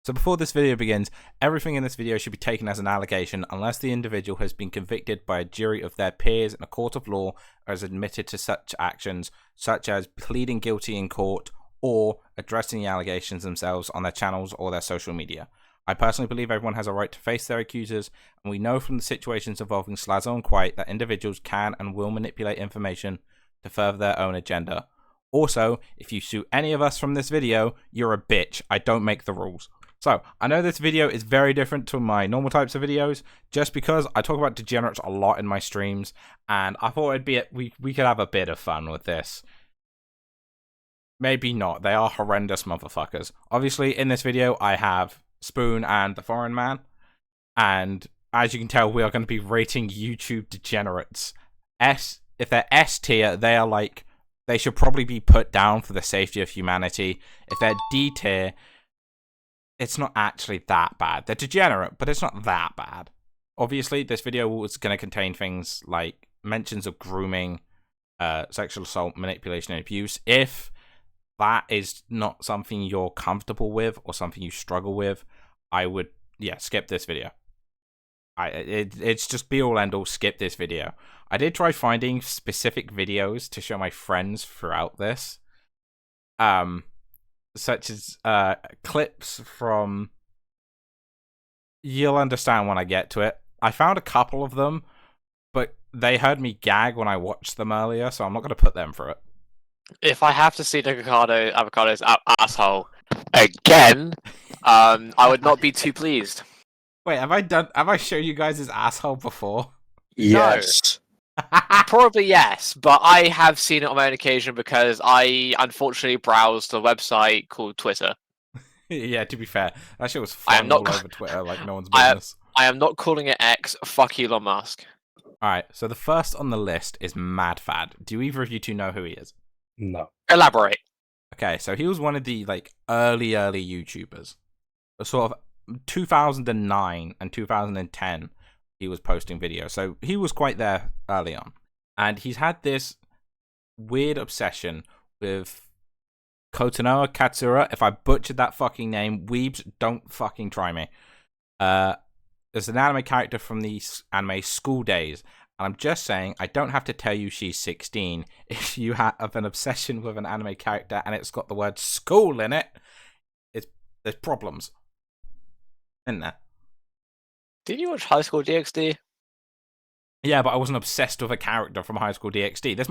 So before this video begins, everything in this video should be taken as an allegation unless the individual has been convicted by a jury of their peers in a court of law or has admitted to such actions, such as pleading guilty in court or addressing the allegations themselves on their channels or their social media. I personally believe everyone has a right to face their accusers, and we know from the situations involving Slazo and Quite that individuals can and will manipulate information to further their own agenda. Also, if you sue any of us from this video, you're a bitch. I don't make the rules. So, I know this video is very different to my normal types of videos, just because I talk about degenerates a lot in my streams, and I thought we could have a bit of fun with this. Maybe not. They are horrendous motherfuckers. Obviously, in this video, I have Spoon and the Foreign Man, and as you can tell, we are going to be rating YouTube degenerates. If they're S tier, they are like, they should probably be put down for the safety of humanity. If they're D tier, it's not actually that bad. They're degenerate, but it's not that bad. Obviously, this video was going to contain things like mentions of grooming, sexual assault, manipulation, and abuse. If that is not something you're comfortable with or something you struggle with, I would, skip this video. It's just be all end all, skip this video. I did try finding specific videos to show my friends throughout this. Such as clips from... You'll understand when I get to it. I found a couple of them, but they heard me gag when I watched them earlier, so I'm not going to put them through it. If I have to see the avocado's asshole again, I would not be too pleased. Wait, have I shown you guys his asshole before? Yes. Probably yes, but I have seen it on my own occasion because I unfortunately browsed a website called Twitter. Yeah, to be fair, that shit was flung all over Twitter like no one's business. I am not calling it X. Fuck Elon Musk. Alright, so the first on the list is MadFad. Do either of you two know who he is? No. Elaborate. Okay, so he was one of the early YouTubers. Sort of 2009 and 2010. He was posting videos, so he was quite there early on, and he's had this weird obsession with Kotonoha Katsura. If I butchered that fucking name, weebs, don't fucking try me. There's an anime character from the anime School Days, and I'm just saying, I don't have to tell you she's 16. If you have an obsession with an anime character and it's got the word school in it, there's problems, isn't there? Did you watch High School DxD? Yeah, but I wasn't obsessed with a character from High School DxD. This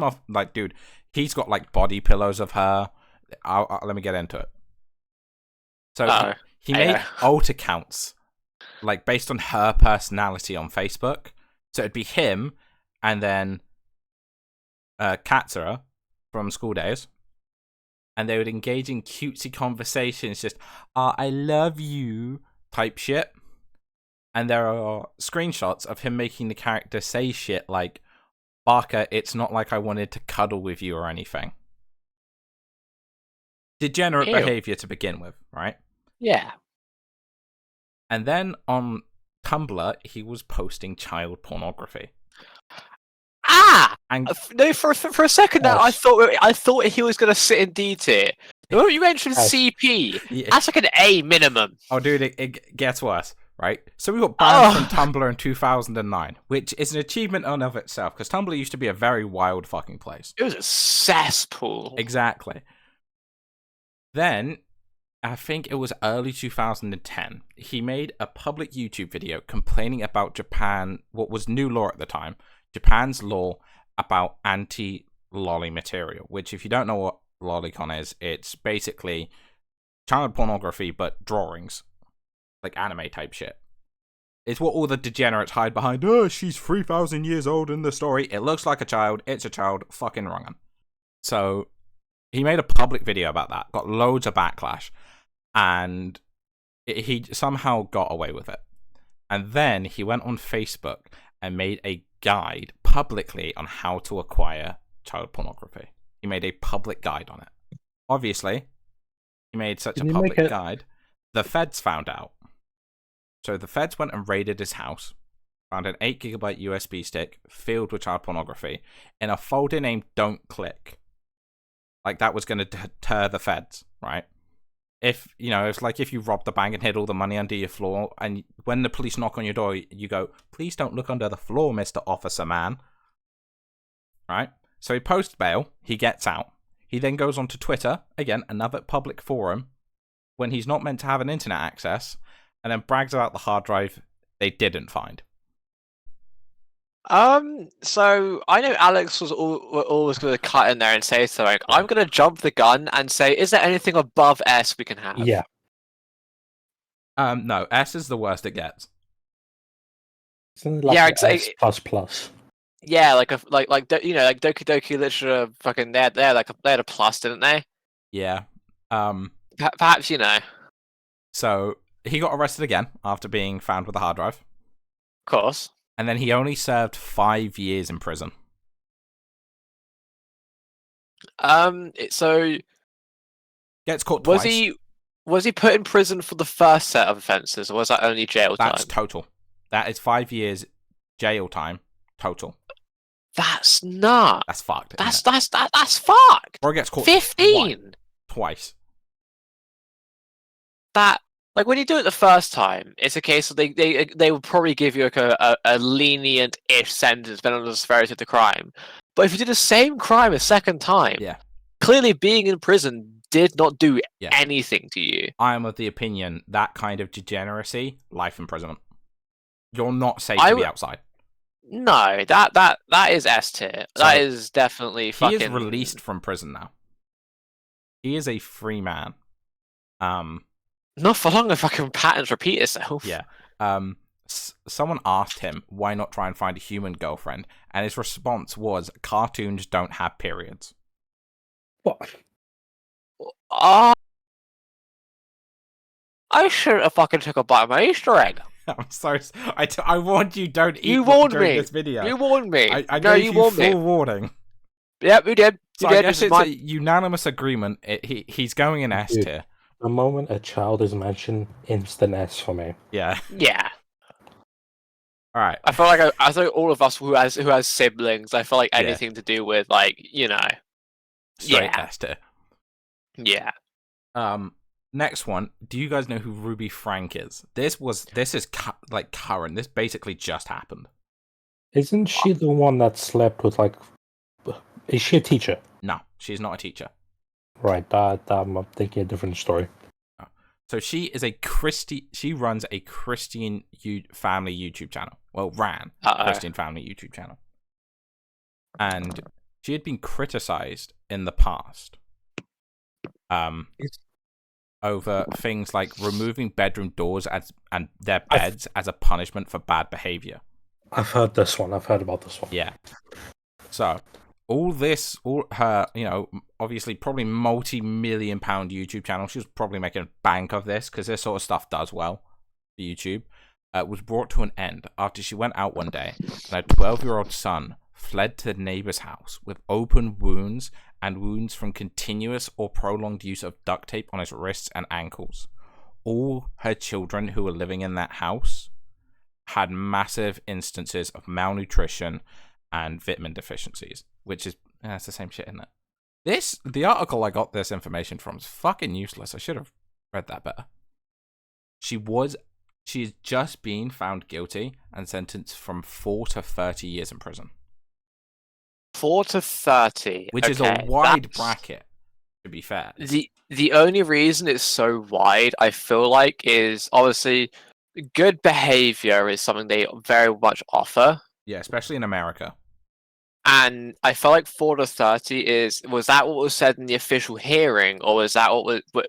dude, he's got body pillows of her. Let me get into it. So he made alt accounts, based on her personality on Facebook. So it'd be him, and then Katsura from School Days, and they would engage in cutesy conversations, just "I love you" type shit. And there are screenshots of him making the character say shit like, "Barker, it's not like I wanted to cuddle with you or anything." Degenerate behavior to begin with, right? Yeah. And then on Tumblr, he was posting child pornography. And no, for a second now, I thought he was gonna sit in D tier. You mentioned CP. Yeah. That's like an A minimum. Oh, dude, it gets worse. Right, so we got banned from Tumblr in 2009, which is an achievement in of itself, because Tumblr used to be a very wild fucking place. It was a cesspool. Exactly. Then, I think it was early 2010, he made a public YouTube video complaining about Japan, what was new law at the time, Japan's law about anti-lolly material, which if you don't know what lolicon is, it's basically child pornography, but drawings. Like anime type shit. It's what all the degenerates hide behind. Oh, she's 3,000 years old in the story. It looks like a child. It's a child. Fucking wrong. So he made a public video about that. Got loads of backlash. And he somehow got away with it. And then he went on Facebook and made a guide publicly on how to acquire child pornography. He made a public guide on it. Obviously, he made such a public guide. The feds found out. So the feds went and raided his house, found an 8GB USB stick filled with child pornography in a folder named Don't Click. That was going to deter the feds, right? if it's like if you robbed the bank and hid all the money under your floor, and when the police knock on your door, you go, "Please don't look under the floor, Mr. Officer Man." Right? So he posts bail, he gets out. He then goes onto Twitter, again, another public forum, when he's not meant to have an internet access, and then brags about the hard drive they didn't find. So I know Alex was always going to cut in there and say something. Yeah. I'm going to jump the gun and say, is there anything above S we can have? Yeah. No, S is the worst it gets. Like exactly. S++. Yeah, like Doki Doki Literature, fucking they had a plus, didn't they? Yeah. Perhaps So he got arrested again after being found with a hard drive. Of course. And then he only served 5 years in prison. So gets caught twice. Was he put in prison for the first set of offences, or was that only jail time? That's total. That is 5 years jail time total. That's not. That's fucked. That's fucked. Or gets caught 15 twice. That, like, when you do it the first time, it's a case of they would probably give you a lenient-ish sentence depending on the severity of the crime. But if you did the same crime a second time, clearly being in prison did not do anything to you. I am of the opinion that kind of degeneracy, life imprisonment. You're not safe to be outside. No, that is S tier. So that is definitely fucking... He is released from prison now. He is a free man. Not for long if I can patterns repeat itself. Yeah. Someone asked him why not try and find a human girlfriend, and his response was, "Cartoons don't have periods." What? I should have fucking took a bite of my Easter egg. I'm sorry. I warned you, don't eat during this video. You warned me. I gave you full warning. Yep, you did. So I guess it's a unanimous agreement. He's going in S tier. The moment a child is mentioned, instant S for me. Yeah. Yeah. All right. I feel like I think all of us who has siblings, I feel like anything to do with, like, straight S tier. Yeah. Next one. Do you guys know who Ruby Frank is? This is current. This basically just happened. Isn't she the one that slept with, like? Is she a teacher? No, she's not a teacher. Right. I'm thinking a different story. Oh. So she is She runs a Christian family YouTube channel. Well, ran a Christian family YouTube channel, and she had been criticized in the past. Over things like removing bedroom doors and their beds as a punishment for bad behavior. I've heard this one. I've heard about this one. Yeah. So all her, obviously probably multi-million pound YouTube channel. She was probably making bank of this because this sort of stuff does well for YouTube. Was brought to an end after she went out one day and her 12-year-old son fled to the neighbor's house with open wounds and wounds from continuous or prolonged use of duct tape on his wrists and ankles. All her children who were living in that house had massive instances of malnutrition and vitamin deficiencies, which is it's the same shit, isn't it? The article I got this information from is fucking useless. I should have read that better. She's just been found guilty and sentenced from 4 to 30 years in prison. 4 to 30, which is a wide bracket, to be fair. The only reason it's so wide, I feel like, is obviously good behavior is something they very much offer. Yeah, especially in America. And I feel like 4 to 30 was that what was said in the official hearing, or was that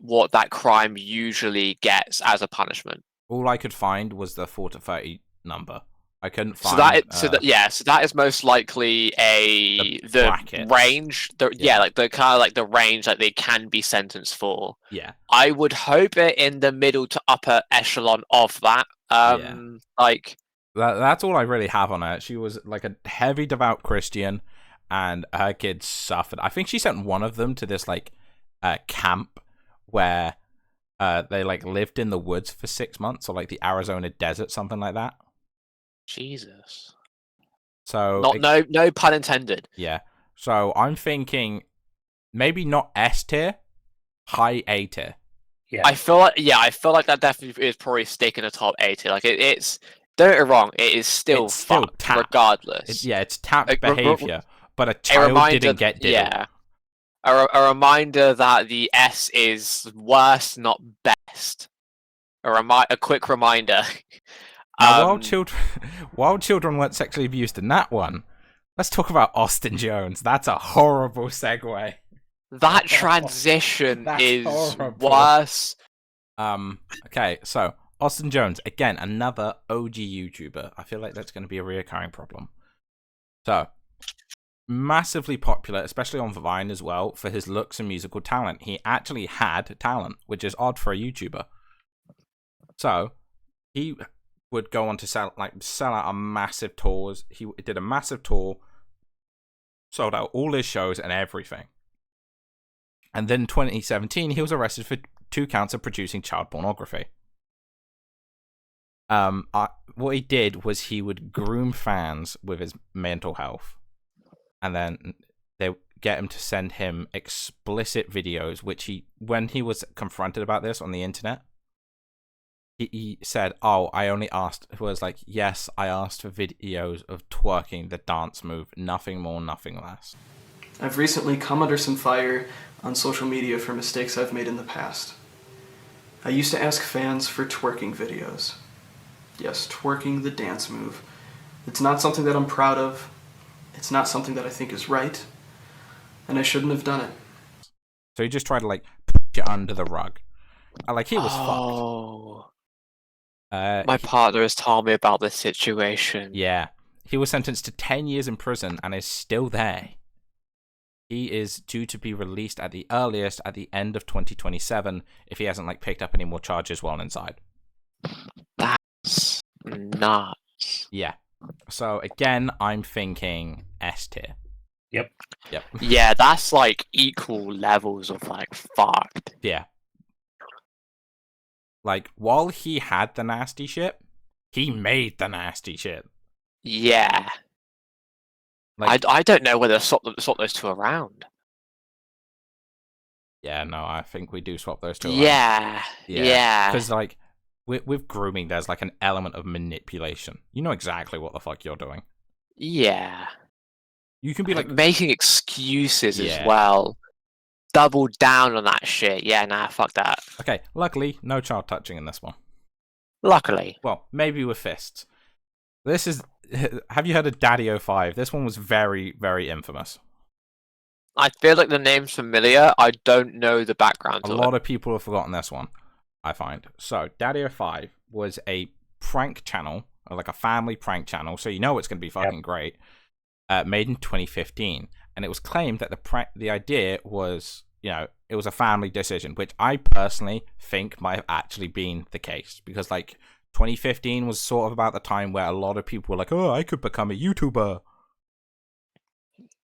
what that crime usually gets as a punishment? All I could find was the 4 to 30 number. I couldn't find. So that is most likely the range. Like the kind of like the range that they can be sentenced for. Yeah. I would hope it in the middle to upper echelon of that. Like that's all I really have on her. She was like a heavy devout Christian, and her kids suffered. I think she sent one of them to this like camp where they like lived in the woods for 6 months, or like the Arizona desert, something like that. Jesus. So no pun intended. Yeah. So I'm thinking maybe not S tier, high A tier. Yeah. I feel like that definitely is probably sticking in the top 80. Like it's don't get me wrong, it is still fucked tapped. regardless. It's tapped behavior, but a A child reminder, didn't get diddled. yeah, a reminder that the S is worst, not best. A quick reminder. Now, while children weren't sexually abused in that one, let's talk about Austin Jones. That's a horrible segue. That transition is horrible. worse. Okay, so Austin Jones, again, another OG YouTuber. I feel like that's going to be a reoccurring problem. So, massively popular, especially on Vine as well, for his looks and musical talent. He actually had talent, which is odd for a YouTuber. So, he would go on to sell out a massive tours. He did a massive tour, sold out all his shows and everything. And then in 2017, he was arrested for 2 counts of producing child pornography. What he did was he would groom fans with his mental health, and then they get him to send him explicit videos, which when he was confronted about this on the internet, he said, "Oh, I only asked." It was like, "Yes, I asked for videos of twerking the dance move, nothing more, nothing less." I've recently come under some fire on social media for mistakes I've made in the past. I used to ask fans for twerking videos. Yes, twerking the dance move. It's not something that I'm proud of. It's not something that I think is right. And I shouldn't have done it. So he just tried to put it under the rug. He was fucked. My partner has told me about this situation. Yeah. He was sentenced to 10 years in prison and is still there. He is due to be released at the earliest at the end of 2027 if he hasn't picked up any more charges while inside. That's nuts. Yeah. So again, I'm thinking S tier. Yep. Yeah, that's equal levels of fucked. Yeah. While he had the nasty shit, he made the nasty shit. Yeah. I don't know whether to swap those two around. Yeah, no, I think we do swap those two around. Yeah. Because with grooming, there's an element of manipulation. You know exactly what the fuck you're doing. Yeah. You can be making excuses as well. Double down on that shit. Yeah, nah, fuck that. Okay, luckily, no child touching in this one. Luckily. Well, maybe with fists. This is... Have you heard of Daddy 05? This one was very, very infamous. I feel like the name's familiar. I don't know the background to it. A lot of people have forgotten this one, I find. So, Daddy 05 was a prank channel, or a family prank channel, so you know it's going to be fucking great, made in 2015. And it was claimed that the idea was, it was a family decision, which I personally think might have actually been the case. Because, 2015 was sort of about the time where a lot of people were like, oh, I could become a YouTuber.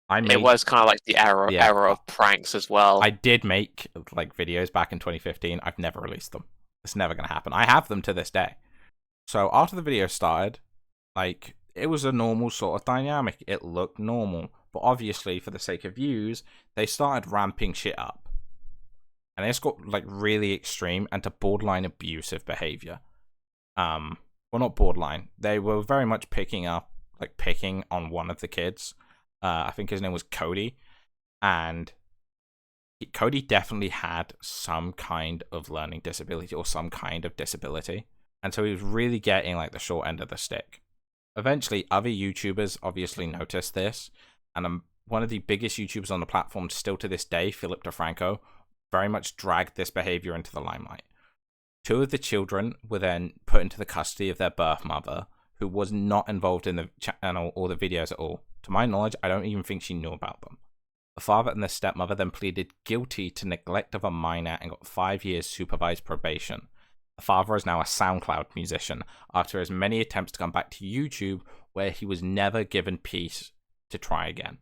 It was kind of the era of pranks as well. I did make videos back in 2015. I've never released them. It's never going to happen. I have them to this day. So after the video started, it was a normal sort of dynamic. It looked normal. But obviously, for the sake of views, they started ramping shit up. And it's got really extreme and to borderline abusive behavior. Well, not borderline. They were very much picking on one of the kids. I think his name was Cody. And Cody definitely had some kind of learning disability or some kind of disability. And so he was really getting the short end of the stick. Eventually, other YouTubers obviously noticed this. And one of the biggest YouTubers on the platform still to this day, Philip DeFranco, very much dragged this behavior into the limelight. 2 of the children were then put into the custody of their birth mother, who was not involved in the channel or the videos at all. To my knowledge, I don't even think she knew about them. The father and the stepmother then pleaded guilty to neglect of a minor and got 5 years supervised probation. The father is now a SoundCloud musician after his many attempts to come back to YouTube, where he was never given peace to try again.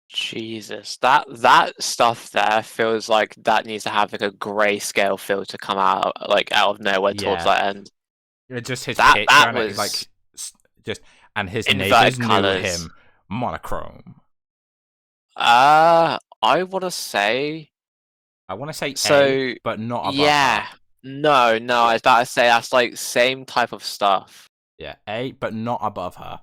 Jesus, that stuff there feels like that needs to have a grayscale filter come out out of nowhere towards that end. It just his picture that and was and his neighbors knew him monochrome. I want to say I want to say So A, but not above yeah, her. no, I was about to say that's like same type of stuff. Yeah, A, but not above her.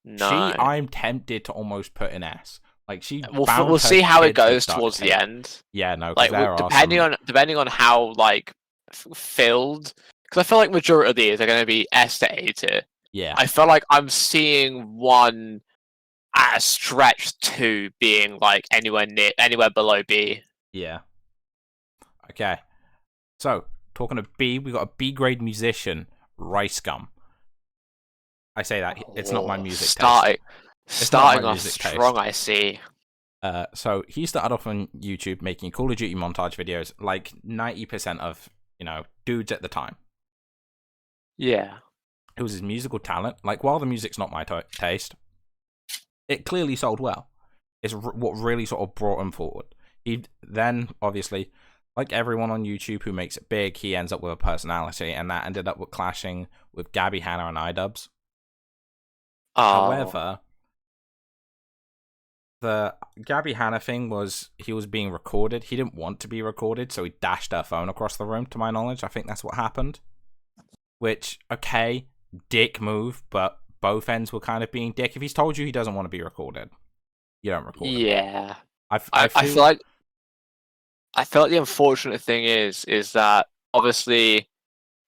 No, I'm tempted to almost put an S. Like, she we'll bound her see how it kids with goes duct towards the tape. end. Yeah, no, because Like there are depending some... on how like filled, because I feel like majority of these are going to be S to A tier. Yeah. I feel like I'm seeing one at a stretch, two being like anywhere below B. Yeah. Okay. So, talking of B, we got a B grade musician, Rice Gum. I say that it's not my music taste. Starting off strong, I see. So he started off on YouTube making Call of Duty montage videos, like 90% of, dudes at the time. Yeah. It was his musical talent. Like, while the music's not my taste, it clearly sold well. It's what really sort of brought him forward. He then, obviously, like everyone on YouTube who makes it big, he ends up with a personality, and that ended up with clashing with Gabby Hanna and iDubbbz. Oh. However, the Gabby Hanna thing was he was being recorded. He didn't want to be recorded, so he dashed her phone across the room, to my knowledge. I think that's what happened. Which, okay, dick move, but both ends were kind of being dick. If he's told you he doesn't want to be recorded, you don't record it. Yeah. I feel like the unfortunate thing is that obviously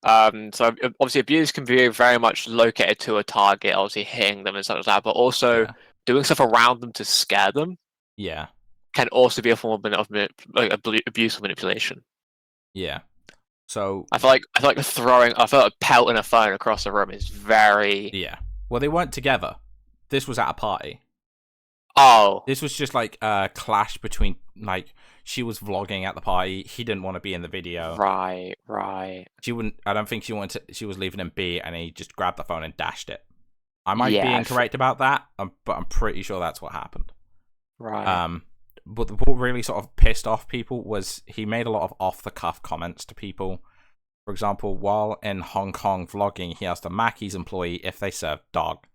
so obviously abuse can be very much located to a target, obviously hitting them and stuff like that, but also doing stuff around them to scare them. Yeah. Can also be a form of abuse or manipulation. Yeah. So I feel like pelting a phone across the room is very... Yeah. Well, they weren't together. This was at a party. Oh. This was just like a clash between, like, she was vlogging at the party. He didn't want to be in the video. Right. She wouldn't. I don't think she wanted to. She was leaving him be, and he just grabbed the phone and dashed it. I might be incorrect about that, but I'm pretty sure that's what happened. Right. But what really sort of pissed off people was he made a lot of off-the-cuff comments to people. For example, while in Hong Kong vlogging, he asked a Mackey's employee if they served dog.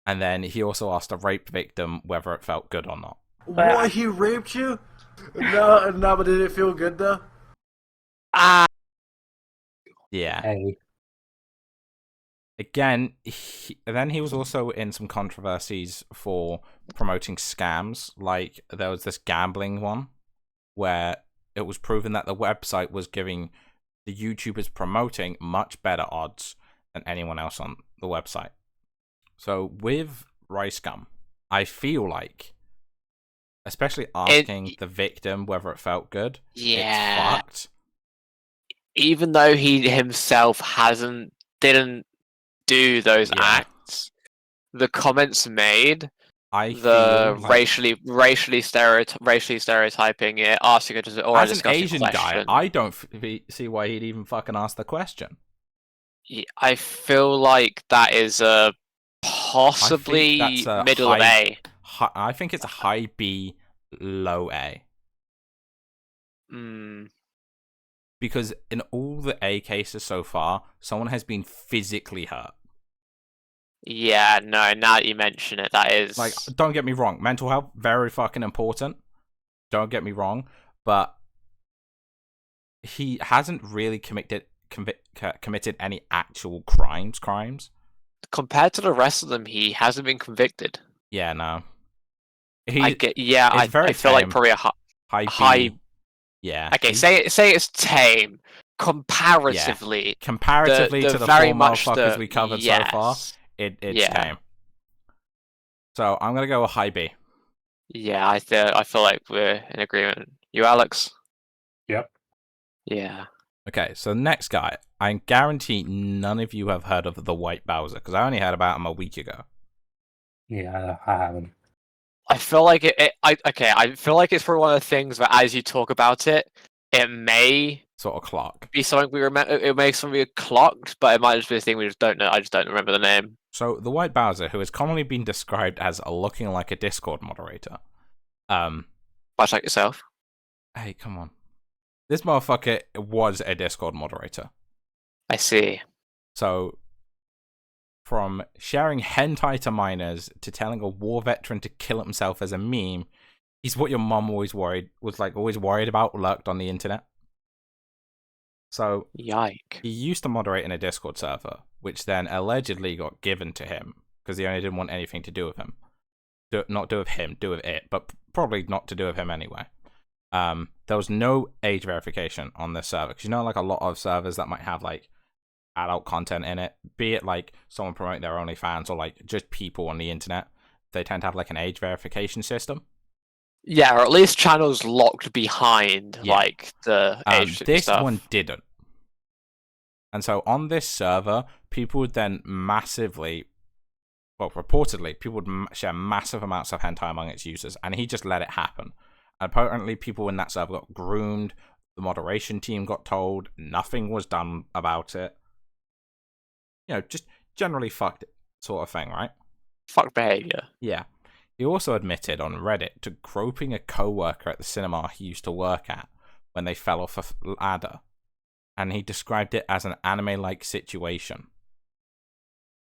And then he also asked a rape victim whether it felt good or not. What, he raped you? No, but did it feel good though? Yeah. Hey. Again, then he was also in some controversies for promoting scams. Like, there was this gambling one where it was proven that the website was giving the YouTubers promoting much better odds than anyone else on the website. So with Rice Gum, I feel like, especially asking the victim whether it felt good, it's fucked. Even though he himself didn't do those acts, the comments made, racially stereotyping it, asking it or as an Asian guy, I don't see why he'd even fucking ask the question. I feel like that is possibly middle of A. I think it's a high B, low A. Because in all the A cases so far, someone has been physically hurt. Yeah, no, now that you mention it, that is... Like, don't get me wrong, mental health, very fucking important. Don't get me wrong, but he hasn't really committed any actual crimes. Compared to the rest of them, he hasn't been convicted. Yeah, no. I feel like probably a high... Yeah. Okay, say it's tame. Comparatively. Yeah. Comparatively to the very four motherfuckers we covered so far, it's tame. So I'm gonna go with high B. Yeah, I feel like we're in agreement. You, Alex? Yep. Yeah. Okay, so the next guy, I guarantee none of you have heard of the White Bowser, because I only heard about him a week ago. Yeah, I haven't. I feel like I feel like it's probably one of the things that as you talk about it, it may sort of clock. Be something we remember. It makes something clocked, but it might just be a thing we just don't know. I just don't remember the name. So the White Bowser, who has commonly been described as looking like a Discord moderator, much like yourself. Hey, come on. This motherfucker was a Discord moderator. I see. So, from sharing hentai to minors to telling a war veteran to kill himself as a meme, He's what your mom always worried about lurked on the internet. So Yike. he used to moderate in a Discord server, which then allegedly got given to him because he only didn't want anything to do with him. Not do with him, do with it, but probably not to do with him anyway. There was no age verification on this server because like a lot of servers that might have like adult content in it, be it like someone promoting their OnlyFans or like just people on the internet, they tend to have like an age verification system. Yeah, or at least channels locked behind like the age this stuff. one didn't. And so on this server, people would then reportedly, people would share massive amounts of hentai among its users, and he just let it happen. Apparently, people in that server got groomed, the moderation team got told, nothing was done about it. Just generally fucked it sort of thing, right? Fuck behavior. Yeah. He also admitted on Reddit to groping a co-worker at the cinema he used to work at when they fell off a ladder, and he described it as an anime-like situation.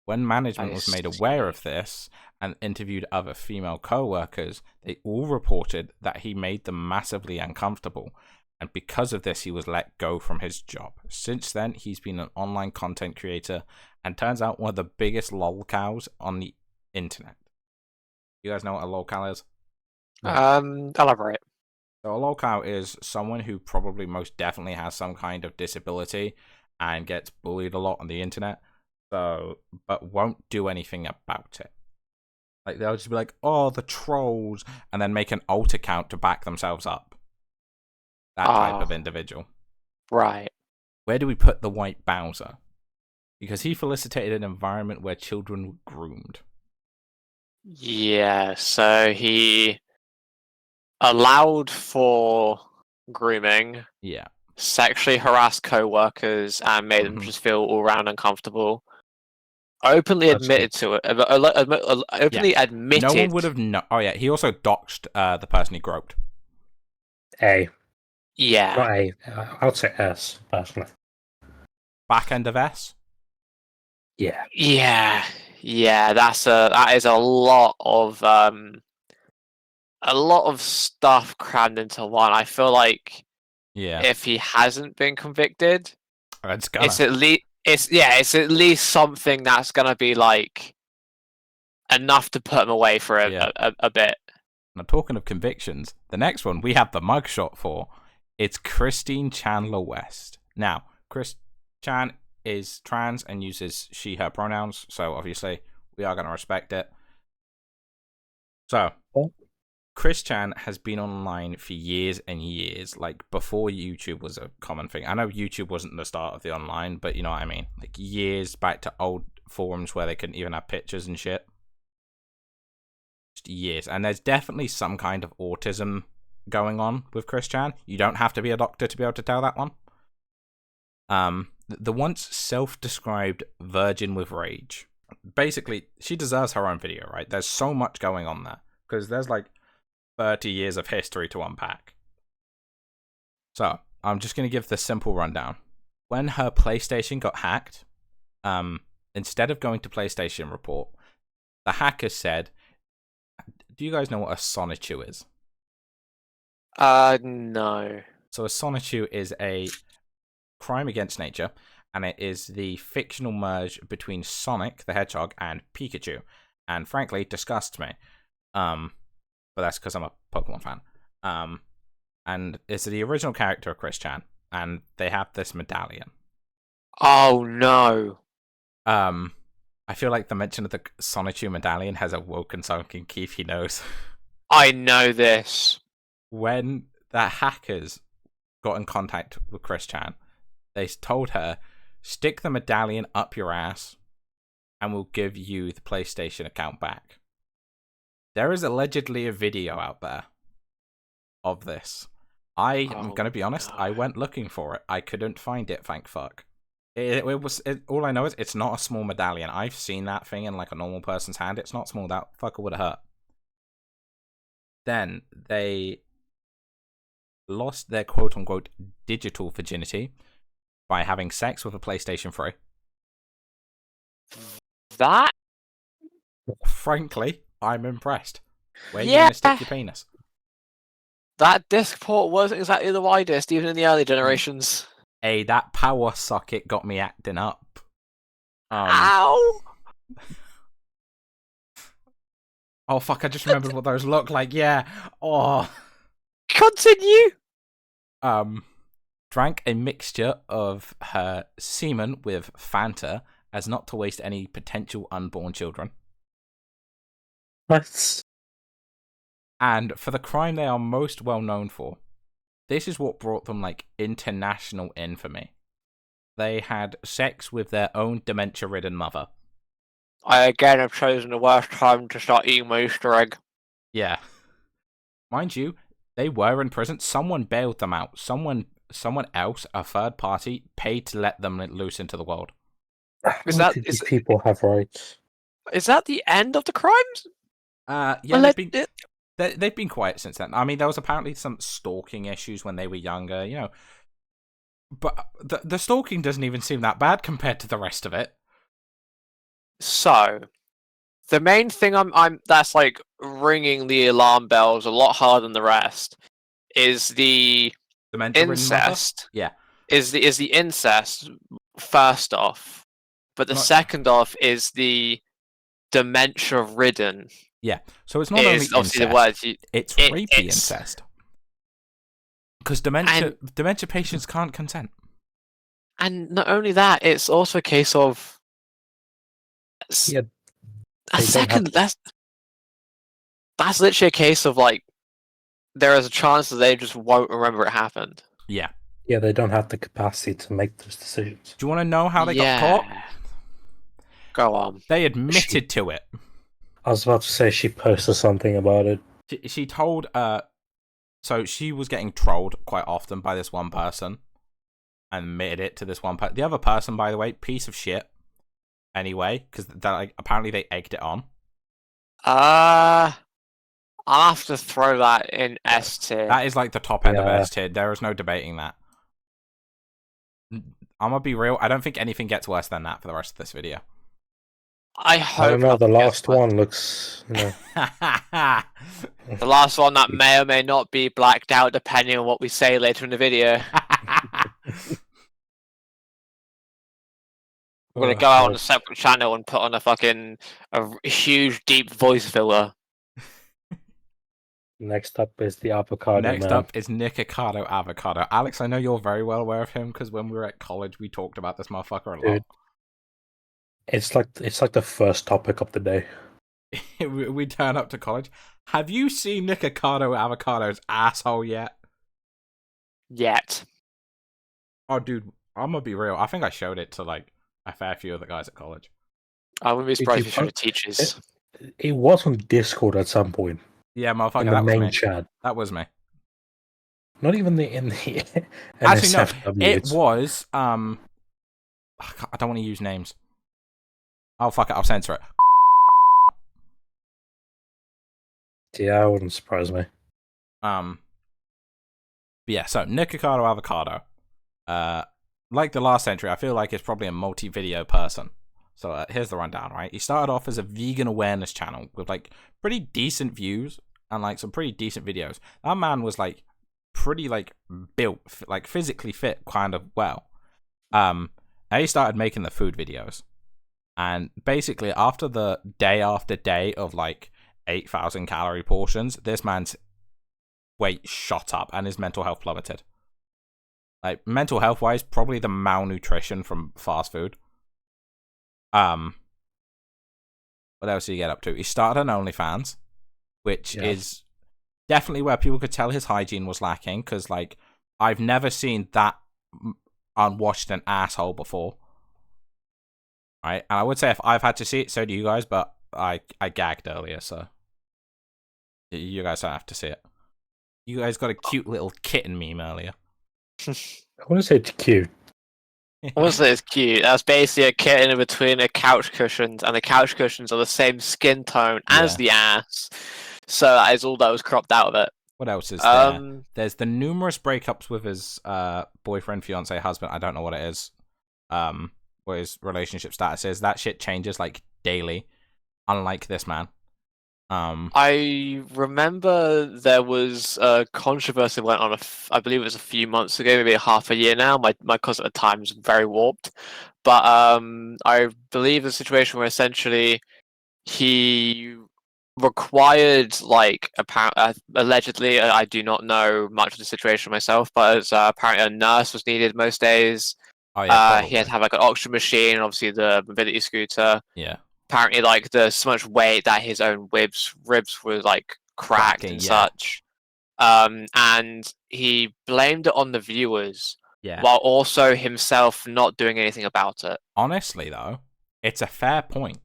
When management was made aware of this and interviewed other female co-workers, they all reported that he made them massively uncomfortable, and because of this he was let go from his job. Since then, he's been an online content creator and turns out one of the biggest lolcows on the internet. You guys know what a lolcow is? Elaborate. So a lolcow is someone who probably most definitely has some kind of disability and gets bullied a lot on the internet, but won't do anything about it. Like they'll just be like, "Oh, the trolls," and then make an alt account to back themselves up. That type of individual. Right. Where do we put the white Bowser? Because he felicitated an environment where children were groomed. Yeah, so he allowed for grooming. Yeah. Sexually harassed co-workers and made them just feel all round uncomfortable. Openly admitted to it. Openly admitted. No one would have known. Oh yeah, he also doxed the person he groped. A. Yeah. Not A. I would say S, personally. Back end of S? Yeah. Yeah, that is a lot of stuff crammed into one. I feel like if he hasn't been convicted, it's at least something that's gonna be like enough to put him away for a bit. Now, talking of convictions, the next one we have the mugshot for. It's Christine Chandler West. Now, Chris Chan is trans and uses she, her pronouns, so obviously we are going to respect it. So, Chris Chan has been online for years and years, like before YouTube was a common thing. I know YouTube wasn't the start of the online, but you know what I mean? Like years back to old forums where they couldn't even have pictures and shit. Just years. And there's definitely some kind of autism going on with Chris Chan. You don't have to be a doctor to be able to tell that one. The once self-described virgin with rage. Basically, she deserves her own video, right? There's so much going on there. Because there's like 30 years of history to unpack. So, I'm just going to give the simple rundown. When her PlayStation got hacked, instead of going to PlayStation Report, the hacker said, do you guys know what a sonichu is? No. So a sonichu is a crime against nature, and it is the fictional merge between Sonic the Hedgehog and Pikachu, and frankly disgusts me. But that's because I'm a Pokemon fan. And it's the original character of Chris Chan, and they have this medallion. Oh no. I feel like the mention of the Sonichu medallion has awoken something Keith knows. I know this. When the hackers got in contact with Chris Chan, they told her, stick the medallion up your ass and we'll give you the PlayStation account back. There is allegedly a video out there of this. I'm going to be honest, I went looking for it. I couldn't find it, thank fuck. All I know is it's not a small medallion. I've seen that thing in like a normal person's hand. It's not small. That fucker would have hurt. Then they lost their quote-unquote digital virginity by having sex with a PlayStation 3. That? Frankly, I'm impressed. Where are you going to stick your penis? That disc port wasn't exactly the widest, even in the early generations. Hey, that power socket got me acting up. Ow! Oh fuck! I just remembered what those look like. Yeah. Oh. Continue. Drank a mixture of her semen with Fanta as not to waste any potential unborn children. That's And for the crime they are most well known for, this is what brought them like international infamy. They had sex with their own dementia-ridden mother. I again have chosen the worst time to start eating my Easter egg. Yeah. Mind you, they were in prison. Someone bailed them out. Someone else, a third party, paid to let them loose into the world. these people have rights. Is that the end of the crimes? Yeah, they've been quiet since then. I mean, there was apparently some stalking issues when they were younger, you know. But the stalking doesn't even seem that bad compared to the rest of it. So, the main thing I'm that's like ringing the alarm bells a lot harder than the rest is the incest. Yeah, is the incest first off, but the second off is the dementia-ridden. Yeah, so it's not only obviously incest, the word. It's rapey incest. Because dementia patients can't consent. And not only that, it's also a case of that's literally a case of like there is a chance that they just won't remember it happened. Yeah. Yeah, they don't have the capacity to make those decisions. Do you want to know how they got caught? Go on. They admitted to it. I was about to say she posted something about it. She told, so she was getting trolled quite often by this one person, and admitted it to this one person. The other person, by the way, piece of shit. Anyway, because apparently they egged it on. I'll have to throw that in S tier. That is like the top end of S tier. There is no debating that. I'm gonna be real. I don't think anything gets worse than that for the rest of this video. I hope. I don't know. The last one looks. You know. The last one that may or may not be blacked out, depending on what we say later in the video. I'm gonna go out on a separate channel and put on a huge deep voice filler. Next up is the avocado. Next up is Nikocado Avocado. Alex, I know you're very well aware of him because when we were at college, we talked about this motherfucker a lot. It's like the first topic of the day. We turn up to college. Have you seen Nikocado Avocado's asshole yet? Yet. Oh, dude, I'm gonna be real. I think I showed it to like a fair few of the guys at college. I wouldn't be surprised if you showed it to teachers. It was on Discord at some point. Yeah, motherfucker, in the that was main me. chat. That was me. Not even in the Actually, no. It was I don't want to use names. Oh fuck it, I'll censor it. Yeah, it wouldn't surprise me. Yeah, so Nikocado Avocado. Like the last entry, I feel like it's probably a multi-video person. So here's the rundown, right? He started off as a vegan awareness channel with like pretty decent views and like some pretty decent videos. That man was like pretty like built, like physically fit kind of well. And he started making the food videos. And basically after the day after day of like 8,000 calorie portions, this man's weight shot up and his mental health plummeted. Like mental health wise, probably the malnutrition from fast food. What else did he get up to? He started an OnlyFans, which is definitely where people could tell his hygiene was lacking. Because like I've never seen that unwashed an asshole before. Right, and I would say if I've had to see it, so do you guys. But I gagged earlier, so you guys don't have to see it. You guys got a cute little kitten meme earlier. I want to say it's cute. I want to say it's cute. That's basically a kitten in between a couch cushions, and the couch cushions are the same skin tone as the ass. So that is all that was cropped out of it. What else is there? There's the numerous breakups with his boyfriend, fiance, husband. I don't know what it is. What his relationship status is. That shit changes like daily. Unlike this man. I remember there was a controversy went on. I believe it was a few months ago, maybe half a year now. My cousin at the time was very warped, but I believe the situation where essentially he required like allegedly, I do not know much of the situation myself, but as apparently a nurse was needed most days. Oh yeah, He had to have like an oxygen machine and obviously the mobility scooter. yeah, Apparently, like there's so much weight that his own ribs were like cracked cracking. and Yeah, such. And he blamed it on the viewers yeah. while also himself not doing anything about it. Honestly, though, it's a fair point.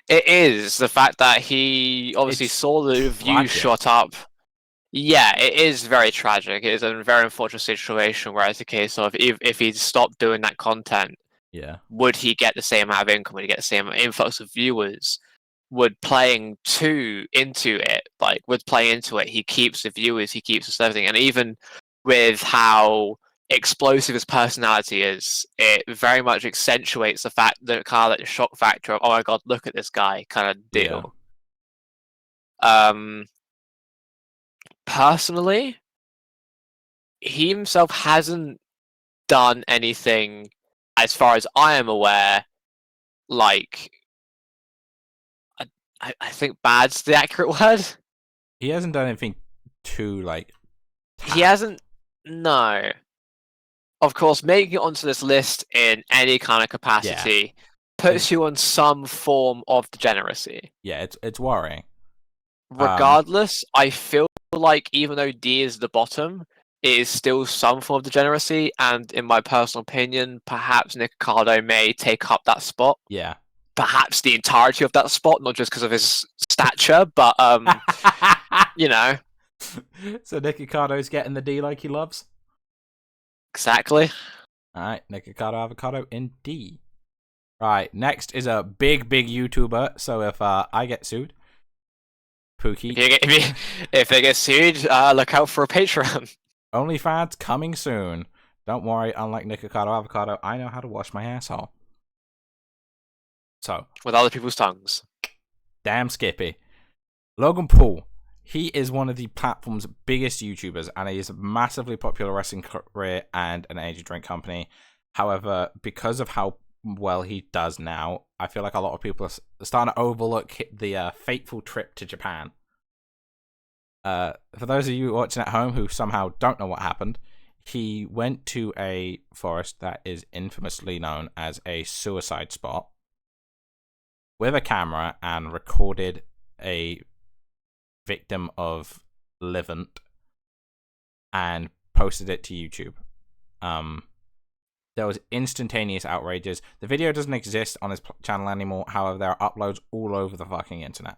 It is the fact that he obviously It's saw the views tragic. shot up. Yeah, it is very tragic. It is a very unfortunate situation where it's a case of if he'd stopped doing that content, Yeah, would he get the same amount of income? Would he get the same influx of viewers? Would playing into it, like with playing into it, he keeps the viewers, he keeps us everything, and even with how explosive his personality is, it very much accentuates the fact that kind of like the shock factor of, oh my god, look at this guy kind of deal. Personally, he himself hasn't done anything, as far as I am aware, like I think bad's the accurate word. he hasn't done anything too like. He hasn't. No. Of course, making it onto this list in any kind of capacity puts you on some form of degeneracy. Yeah, it's worrying. Regardless, I feel like even though D is the bottom, it is still some form of degeneracy, and in my personal opinion, perhaps Nick Ricardo may take up that spot. Yeah. Perhaps the entirety of that spot, not just because of his stature, but you know. So Nick Ricardo's getting the D like he loves? Exactly. Alright, Nick Ricardo Avocado in D. Right, next is a big YouTuber, so if I get sued, Pookie. If they get sued, look out for a Patreon. OnlyFans coming soon. Don't worry, unlike Nick Ricardo Avocado, I know how to wash my asshole. So. With other people's tongues. Damn Skippy. Logan Paul. He is one of the platform's biggest YouTubers, and he is a massively popular wrestling career and an energy drink company. However, because of how well he does now, I feel like a lot of people are starting to overlook the fateful trip to Japan. For those of you watching at home who somehow don't know what happened, he went to a forest that is infamously known as a suicide spot with a camera and recorded a victim of Levant and posted it to YouTube. There was instantaneous outrages. The video doesn't exist on his channel anymore. However, there are uploads all over the fucking internet.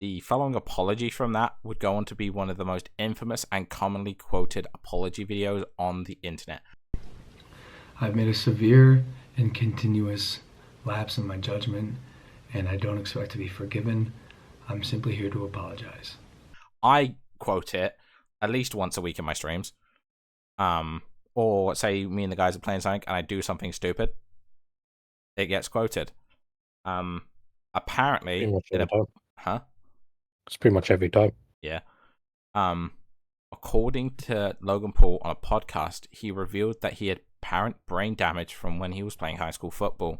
The following apology from that would go on to be one of the most infamous and commonly quoted apology videos on the internet. I've made a severe and continuous lapse in my judgment, and I don't expect to be forgiven. I'm simply here to apologize. I quote it at least once a week in my streams. Or say me and the guys are playing something and I do something stupid. It gets quoted. Apparently... Huh? It's pretty much every time. Yeah. According to Logan Paul on a podcast, he revealed that he had apparent brain damage from when he was playing high school football.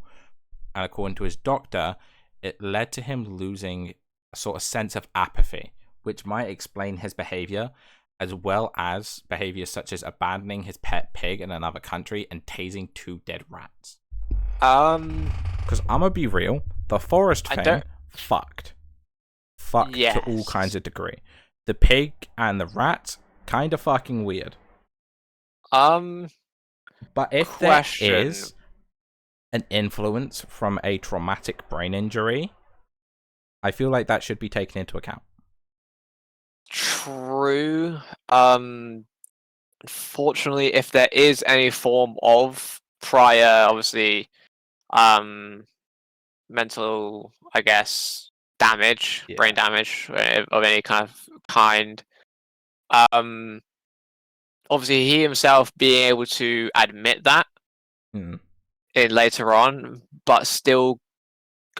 And according to his doctor, it led to him losing a sort of sense of apathy, which might explain his behavior, as well as behaviors such as abandoning his pet pig in another country and tasing 2 dead rats. Because I'm gonna be real, the forest thing fucked yes. To all kinds of degree. The pig and the rats, kind of fucking weird. But if there is an influence from a traumatic brain injury, I feel like that should be taken into account. True. Unfortunately, if there is any form of prior, obviously, mental, I guess, damage, brain damage of any kind, obviously he himself being able to admit that in later on, but still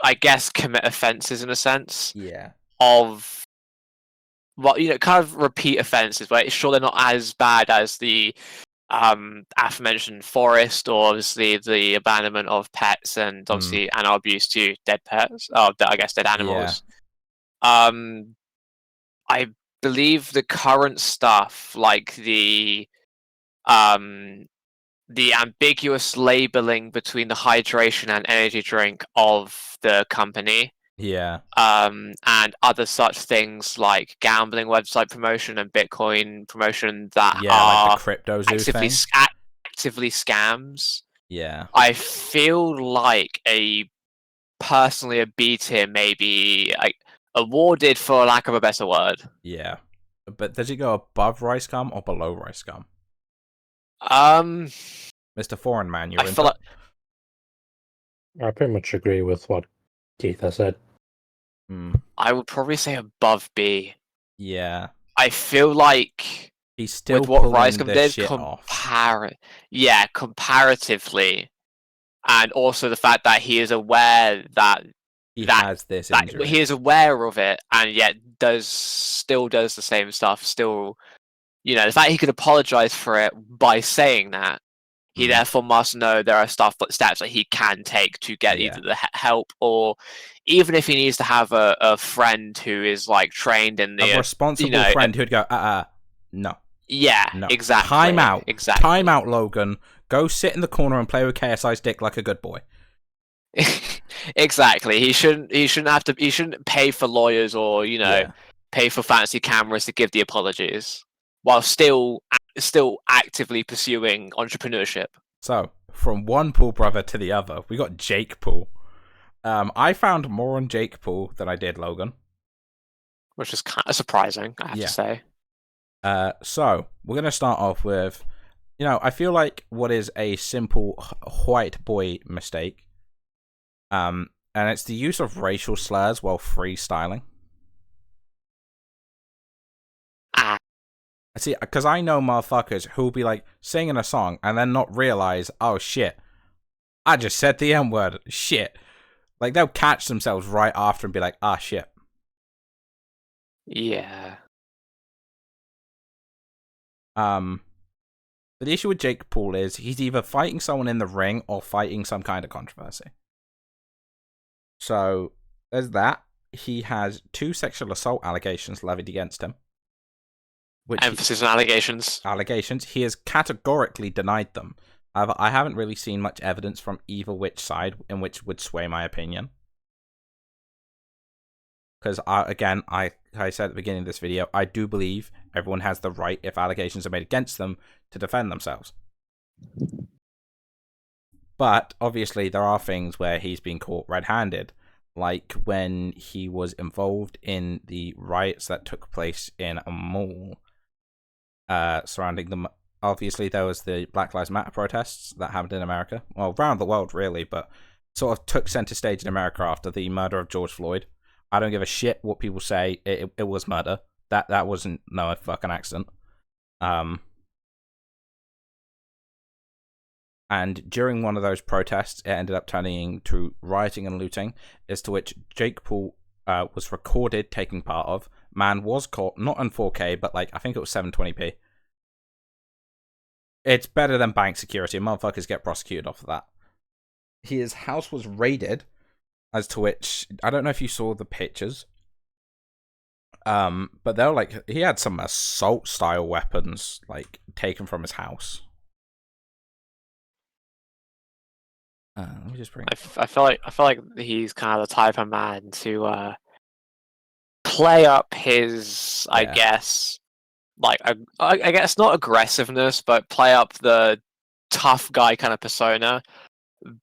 I guess, commit offences in a sense Yeah. of, well, kind of repeat offences, but sure they're not as bad as the aforementioned forest, or obviously the abandonment of pets, and obviously animal abuse to dead pets, I guess dead animals. I believe the current stuff, like the ambiguous labeling between the hydration and energy drink of the company, and other such things like gambling website promotion and Bitcoin promotion that are like the crypto zoo thing. Actively scams. Yeah. I feel like personally a B tier, maybe like awarded, for lack of a better word. Yeah. But does it go above Rice Gum or below Rice Gum? Mr. Foreign Man, you're into it? I pretty much agree with what Keith has said. I would probably say above B. Yeah. I feel like he's still with what pulling Rice Gum this did, shit off. comparatively, and also the fact that he is aware that he has this injury. He is aware of it, and yet still does the same stuff. Still, the fact he could apologize for it by saying that, he therefore must know there are steps that he can take to get either the help, or even if he needs to have a friend who is like trained in the a responsible friend who'd go, no. Yeah, no. Exactly. Time out. Exactly. Time out, Logan. Go sit in the corner and play with KSI's dick like a good boy. Exactly. He shouldn't pay for lawyers, or pay for fancy cameras to give the apologies, while still actively pursuing entrepreneurship. So, from one Paul brother to the other, we got Jake Paul. I found more on Jake Paul than I did Logan, which is kind of surprising, I have to say. So we're gonna start off with, I feel like what is a simple white boy mistake, and it's the use of racial slurs while freestyling. See, because I know motherfuckers who'll be like singing a song and then not realize, oh shit, I just said the N-word, shit. Like, they'll catch themselves right after and be like, ah, shit. Yeah. But the issue with Jake Paul is he's either fighting someone in the ring or fighting some kind of controversy. So, there's that. He has 2 sexual assault allegations levied against him. Emphasis on allegations. Allegations. He has categorically denied them. However, I haven't really seen much evidence from either which side in which would sway my opinion. Because, again, I said at the beginning of this video, I do believe everyone has the right, if allegations are made against them, to defend themselves. But, obviously, there are things where he's been caught red-handed. Like when he was involved in the riots that took place in a mall surrounding them. Obviously, there was the Black Lives Matter protests that happened in America. Well, around the world, really, but sort of took center stage in America after the murder of George Floyd. I don't give a shit what people say. It was murder. That wasn't no fucking accident. And during one of those protests, it ended up turning to rioting and looting, as to which Jake Paul was recorded taking part of. Man was caught, not on 4K, but like I think it was 720p. It's better than bank security. Motherfuckers get prosecuted off of that. His house was raided, as to which I don't know if you saw the pictures. But they were like, he had some assault style weapons like taken from his house. Let me just bring. I feel like he's kind of the type of man to play up his, I guess, like I guess not aggressiveness, but play up the tough guy kind of persona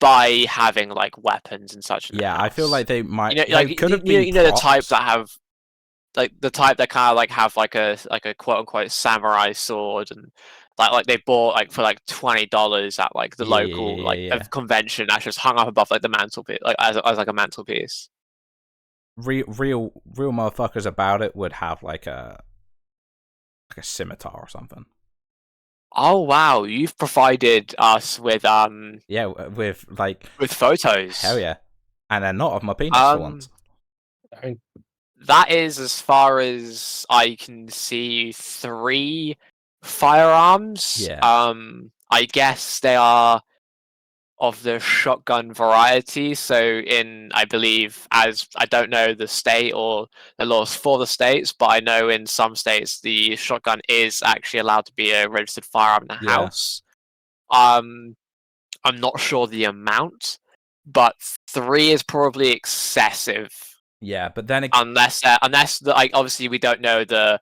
by having like weapons and such. Yeah, I feel like they might. Could have been. The types that have, like the type that kind of like have like a quote unquote samurai sword, and like they bought like for like $20 at like the local convention that's just hung up above like the mantelpiece, like as like a mantelpiece. Real motherfuckers about it would have like a scimitar or something. Oh wow, you've provided us with with photos. Hell yeah. And they're not of my penis for once. I mean, that is, as far as I can see, 3 firearms. Yeah. I guess they are of the shotgun variety. So I believe, as I don't know the state or the laws for the states, but I know in some states the shotgun is actually allowed to be a registered firearm in the house. I'm not sure the amount, but 3 is probably excessive. Yeah, but then unless like, obviously we don't know the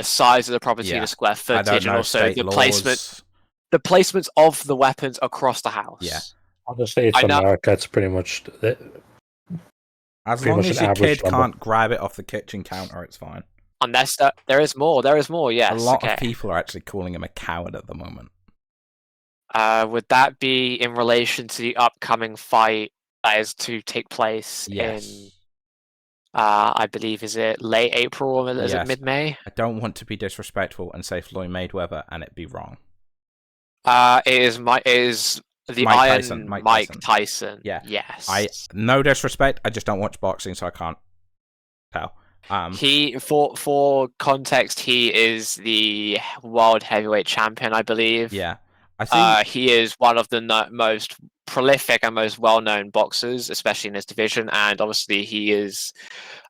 size of the property, the square footage, and also the placement of the weapons across the house. Yeah. I'll just say it's America. It's pretty much as long as your kid can't grab it off the kitchen counter, it's fine. Unless there is more. Yes. A lot of people are actually calling him a coward at the moment. Would that be in relation to the upcoming fight that is to take place in? I believe, is it late April or is it mid-May? I don't want to be disrespectful and say Floyd Mayweather and it be wrong. It is the Mike Tyson. Yeah. Yes. No disrespect. I just don't watch boxing, so I can't tell. He, for context, he is the world heavyweight champion, I believe. Yeah. I think he is one of the most prolific and most well-known boxers, especially in his division, and obviously he is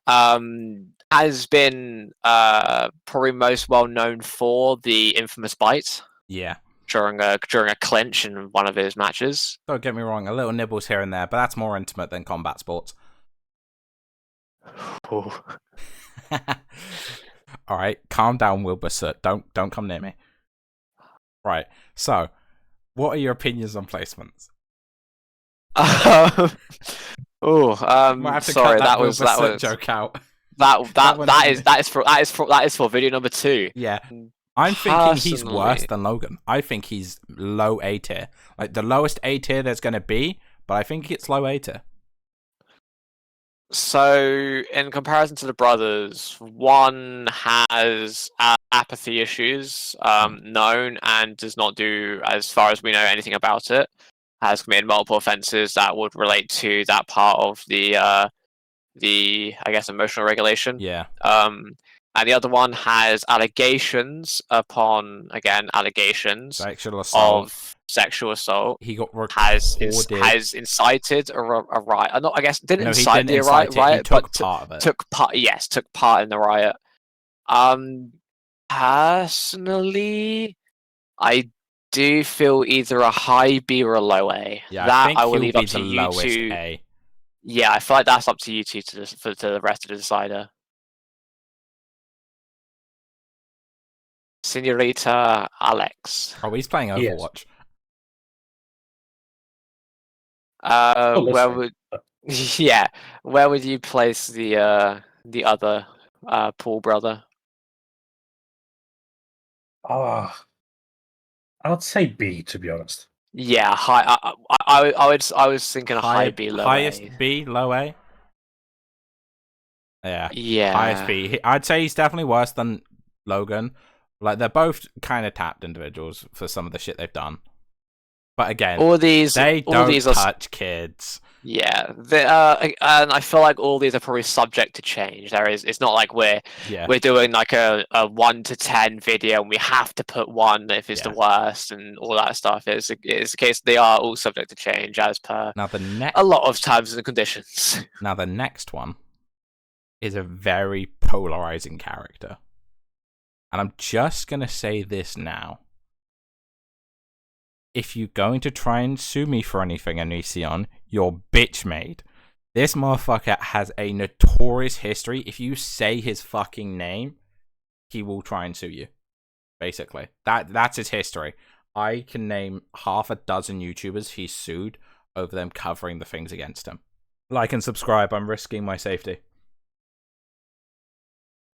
has been probably most well known for the infamous bite. Yeah. During a clinch in one of his matches. Don't get me wrong, a little nibbles here and there, but that's more intimate than combat sports. All right, calm down, Wilbur. Sir. Don't come near me. Right. So, what are your opinions on placements? Sorry, that was joke out. That is for video number 2. Yeah. I'm thinking he's worse than Logan. I think he's low A tier. Like the lowest A tier there's going to be, but I think it's low A tier. So, in comparison to the brothers, one has apathy issues, known, and does not do, as far as we know, anything about it. Has committed multiple offences that would relate to that part of the I guess, emotional regulation. Yeah. And the other one has allegations upon, again, allegations of sexual assault. He got has incited a riot. Not, I guess, didn't incite the riot, but took part in the riot. Personally, I do feel either a high B or a low A. Yeah, that I will leave up to you two. A. Yeah, I feel like that's up to you two to the rest of the decider. Senorita Alex. Oh, he's playing Overwatch. Where would you place the other Paul brother? I would say B, to be honest. Yeah, high. I was thinking a high B, low highest A. B, low A. Yeah. Yeah. Highest B. I'd say he's definitely worse than Logan. Like, they're both kind of tapped individuals for some of the shit they've done. But again, they don't touch kids. Yeah, and I feel like all these are probably subject to change. It's not like we're doing like a 1 to 10 video and we have to put 1 if it's the worst and all that stuff. It's a case they are all subject to change as per a lot of terms and conditions. Now the next one is a very polarizing character. And I'm just going to say this now. If you're going to try and sue me for anything, Anision, you're bitch made. This motherfucker has a notorious history. If you say his fucking name, he will try and sue you. Basically. That's his history. I can name half a dozen YouTubers he's sued over them covering the things against him. Like and subscribe. I'm risking my safety.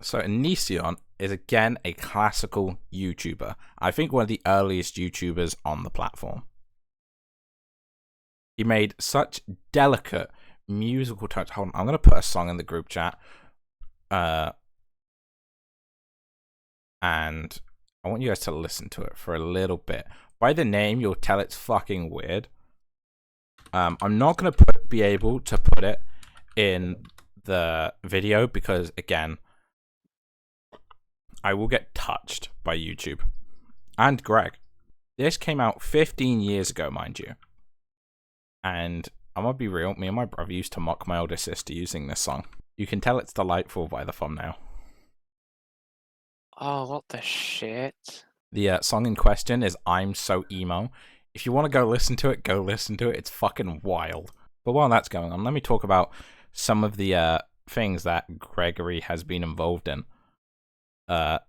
So Anision is again a classical YouTuber. I think one of the earliest YouTubers on the platform. He made such delicate musical touch. Hold on, I'm going to put a song in the group chat. And I want you guys to listen to it for a little bit. By the name, you'll tell it's fucking weird. I'm not going to put be able to put it in the video because, again, I will get touched by YouTube. And Greg. This came out 15 years ago, mind you. And I'm gonna be real, me and my brother used to mock my older sister using this song. You can tell it's delightful by the thumbnail. Oh, what the shit? The song in question is I'm So Emo. If you want to go listen to it, go listen to it. It's fucking wild. But while that's going on, let me talk about some of the things that Gregory has been involved in.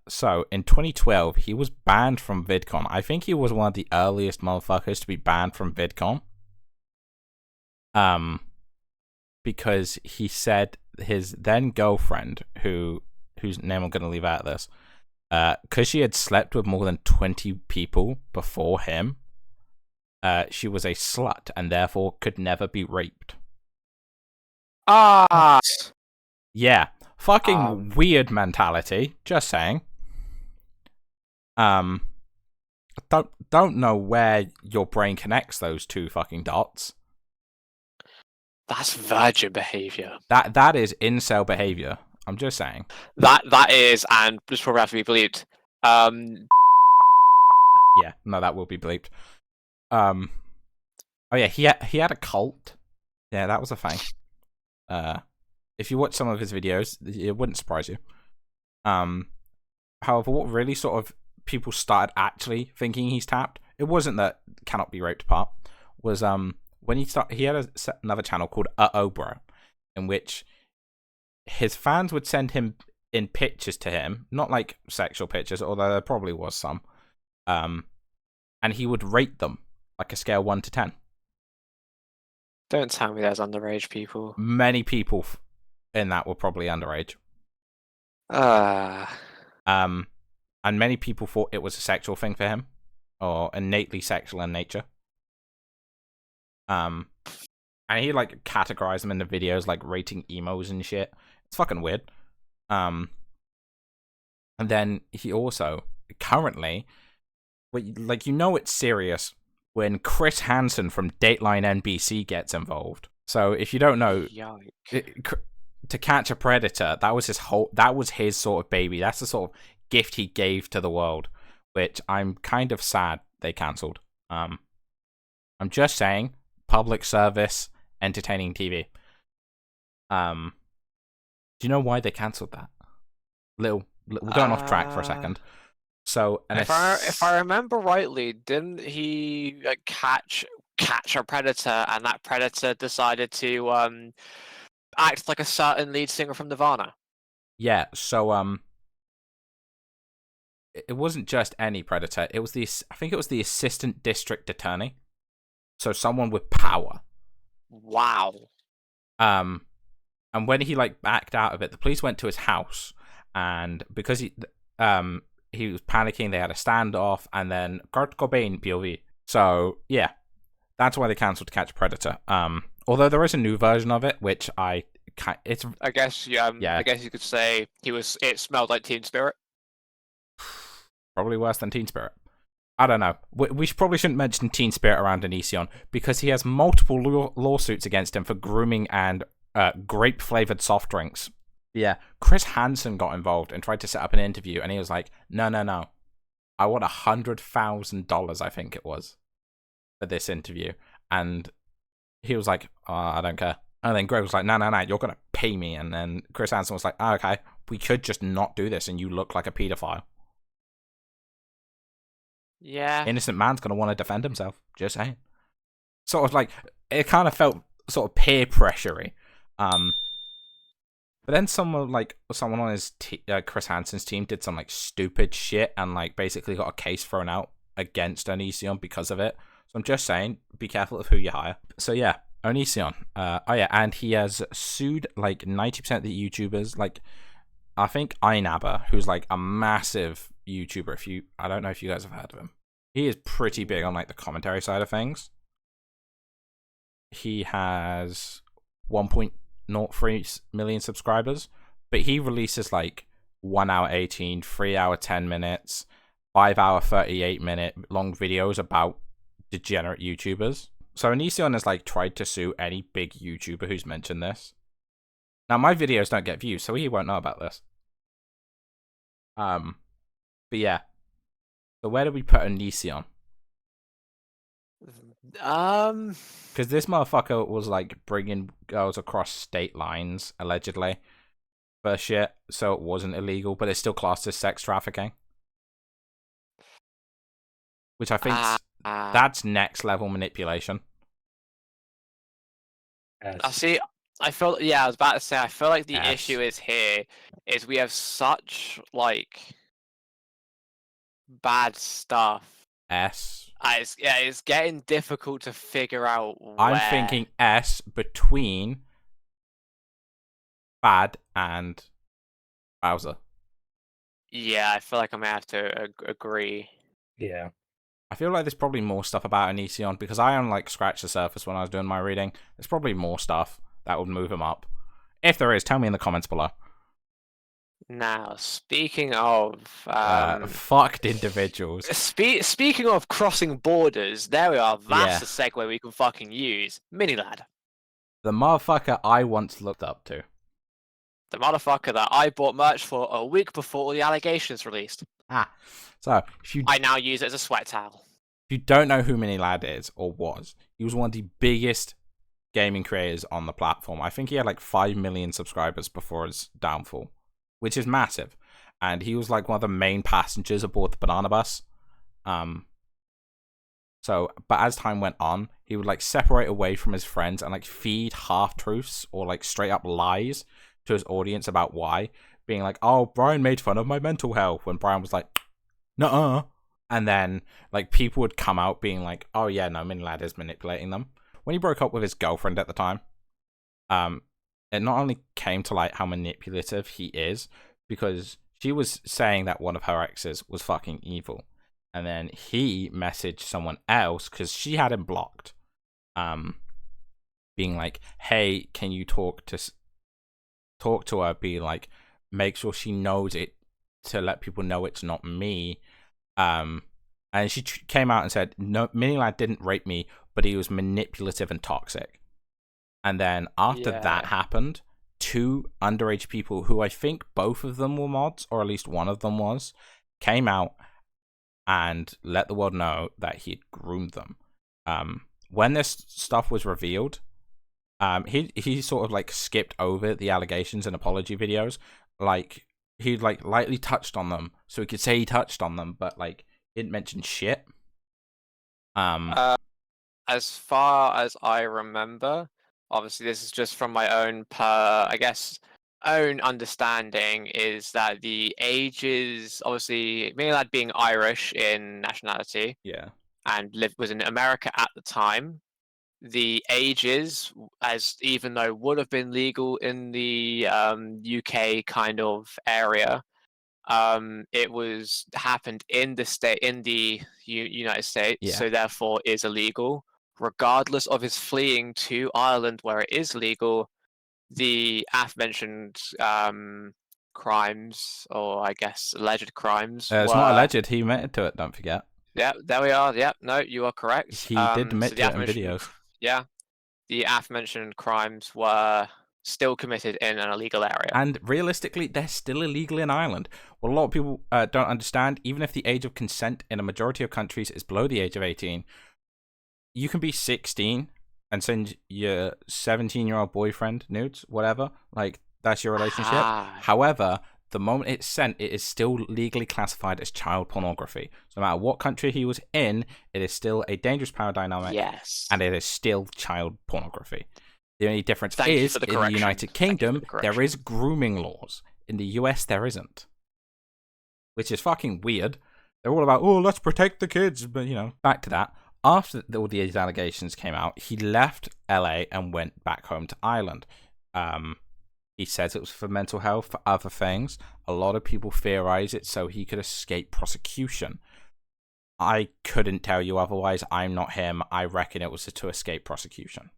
So in 2012, he was banned from VidCon. I think he was one of the earliest motherfuckers to be banned from VidCon. Because he said his then girlfriend, whose name I'm going to leave out of this, because she had slept with more than 20 people before him, she was a slut and therefore could never be raped. Ah! Yeah, fucking weird mentality. Just saying. Don't know where your brain connects those two fucking dots. That's virgin behavior. That is incel behavior. I'm just saying. That is, and this probably have to be bleeped. Yeah, no, that will be bleeped. Oh yeah, he had a cult. Yeah, that was a thing. If you watch some of his videos, it wouldn't surprise you. However, what really sort of people started actually thinking he's tapped, it wasn't that cannot be raped part, was when he had another channel called Uh-Oh Bro, in which his fans would send him in pictures to him, not like sexual pictures, although there probably was some, and he would rate them like a scale 1 to 10. Don't tell me there's underage people. Many people in that were probably underage. And many people thought it was a sexual thing for him, or innately sexual in nature. And he like categorized them in the videos like rating emos and shit. It's fucking weird. And then he also currently, like, you know, it's serious when Chris Hansen from Dateline NBC gets involved. So if you don't know, To Catch a Predator, that was his sort of baby. That's the sort of gift he gave to the world, which I'm kind of sad they cancelled. I'm just saying, public service, entertaining TV. Do you know why they cancelled that? We're going off track for a second. So, and if I remember rightly, didn't he catch a predator, and that predator decided to act like a certain lead singer from Nirvana? Yeah. So it wasn't just any predator. It was I think it was the assistant district attorney. So someone with power. Wow. And when he like backed out of it, the police went to his house, and because he was panicking, they had a standoff, and then Kurt Cobain POV. So yeah, that's why they cancelled To Catch a Predator. Although there is a new version of it, which I guess you could say it smelled like Teen Spirit. Probably worse than Teen Spirit. I don't know. We probably shouldn't mention Teen Spirit around Onision because he has multiple lawsuits against him for grooming and grape-flavored soft drinks. Yeah, Chris Hansen got involved and tried to set up an interview, and he was like, no. I want $100,000, I think it was, for this interview. And he was like, I don't care. And then Greg was like, no, you're going to pay me. And then Chris Hansen was like, okay, we could just not do this, and you look like a pedophile. Yeah. Innocent man's going to want to defend himself. Just saying. Sort of like, it kind of felt sort of peer pressure-y. But then someone on his Chris Hansen's team did some like stupid shit and like basically got a case thrown out against Onision because of it. So I'm just saying, be careful of who you hire. So yeah, Onision. And he has sued like 90% of the YouTubers. Like, I think Einabber, who's like a massive YouTuber. I don't know if you guys have heard of him. He is pretty big on like the commentary side of things. He has 1.03 million subscribers, but he releases like 1 hour 18, 3 hour 10 minutes, 5 hour 38 minute long videos about degenerate YouTubers. So Onision has like tried to sue any big YouTuber who's mentioned this. Now my videos don't get views, so he won't know about this. But yeah. So where do we put Onision? Because this motherfucker was like bringing girls across state lines allegedly for shit, so it wasn't illegal, but it's still classed as sex trafficking. Which I think that's next level manipulation. I see. I feel. Yeah, I was about to say. I feel like the issue is here is we have such like bad stuff. It's getting difficult to figure out where. I'm thinking S between bad and Bowser. Yeah, I feel like I may have to agree. Yeah. I feel like there's probably more stuff about Onision because I only like scratched the surface when I was doing my reading. There's probably more stuff that would move him up. If there is, tell me in the comments below. Now, speaking of fucked individuals. Speaking of crossing borders, there we are. That's a segue we can fucking use. Minilad. The motherfucker I once looked up to. The motherfucker that I bought merch for a week before all the allegations released. So if you, I now use it as a sweat towel. If you don't know who Minilad is or was, he was one of the biggest gaming creators on the platform. I think he had like 5 million subscribers before his downfall, which is massive. And he was like one of the main passengers aboard the banana bus. But as time went on, he would like separate away from his friends and like feed half-truths or like straight up lies to his audience about why. Being like, oh, Brian made fun of my mental health, when Brian was like, nuh-uh. And then like people would come out being like, oh yeah, no, Minilad is manipulating them. When he broke up with his girlfriend at the time, it not only came to light how manipulative he is, because she was saying that one of her exes was fucking evil. And then he messaged someone else because she had him blocked, being like, hey, can you talk to her, be like, make sure she knows it, to let people know it's not me. And she came out and said, no, Minilad didn't rape me, but he was manipulative and toxic. And then after that happened, 2 underage people, who I think both of them were mods, or at least one of them was, came out and let the world know that he had groomed them. When this stuff was revealed, he sort of like skipped over the allegations and apology videos. Like he like lightly touched on them, so he could say he touched on them, but like didn't mention shit. As far as I remember, obviously this is just from my own own understanding, is that the ages, obviously Minilad being Irish in nationality, and was in America at the time, the ages, as even though would have been legal in the UK kind of area, it was happened in the United States, so therefore is illegal. Regardless of his fleeing to Ireland, where it is legal, the aforementioned crimes, or I guess alleged crimes, it's not alleged. He admitted to it. Don't forget. Yeah, there we are. Yeah, no, you are correct. He did admit to it in videos. Yeah, the aforementioned crimes were still committed in an illegal area. And realistically, they're still illegal in Ireland. What a lot of people don't understand, even if the age of consent in a majority of countries is below the age of 18, you can be 16 and send your 17-year-old boyfriend nudes, whatever. Like, that's your relationship. However, the moment it's sent, it is still legally classified as child pornography. So no matter what country he was in, it is still a dangerous power dynamic. Yes. And it is still child pornography. The only difference is, in the United Kingdom, there is grooming laws. In the US, there isn't. Which is fucking weird. They're all about, oh, let's protect the kids. But, you know, back to that. After all these allegations came out, he left LA and went back home to Ireland. He says it was for mental health, for other things. A lot of people theorize it so he could escape prosecution. I couldn't tell you otherwise. I'm not him. I reckon it was to escape prosecution.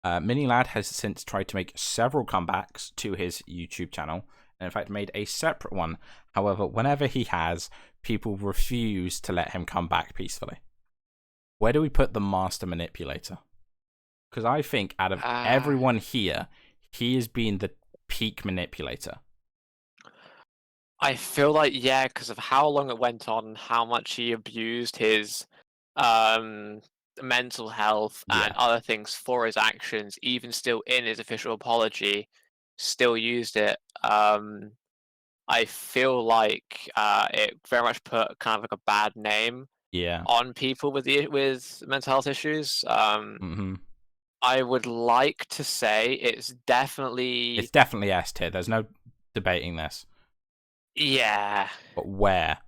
Minilad has since tried to make several comebacks to his YouTube channel, and in fact made a separate one. However, whenever he has, people refuse to let him come back peacefully. where do we put the master manipulator? Because I think out of everyone here, he has been the peak manipulator. I feel like, yeah, because of how long it went on, how much he abused his mental health and other things for his actions, even still in his official apology, still used it. I feel like it very much put kind of like a bad name on people with mental health issues. I would like to say it's definitely S tier. There's no debating this. Yeah. But where?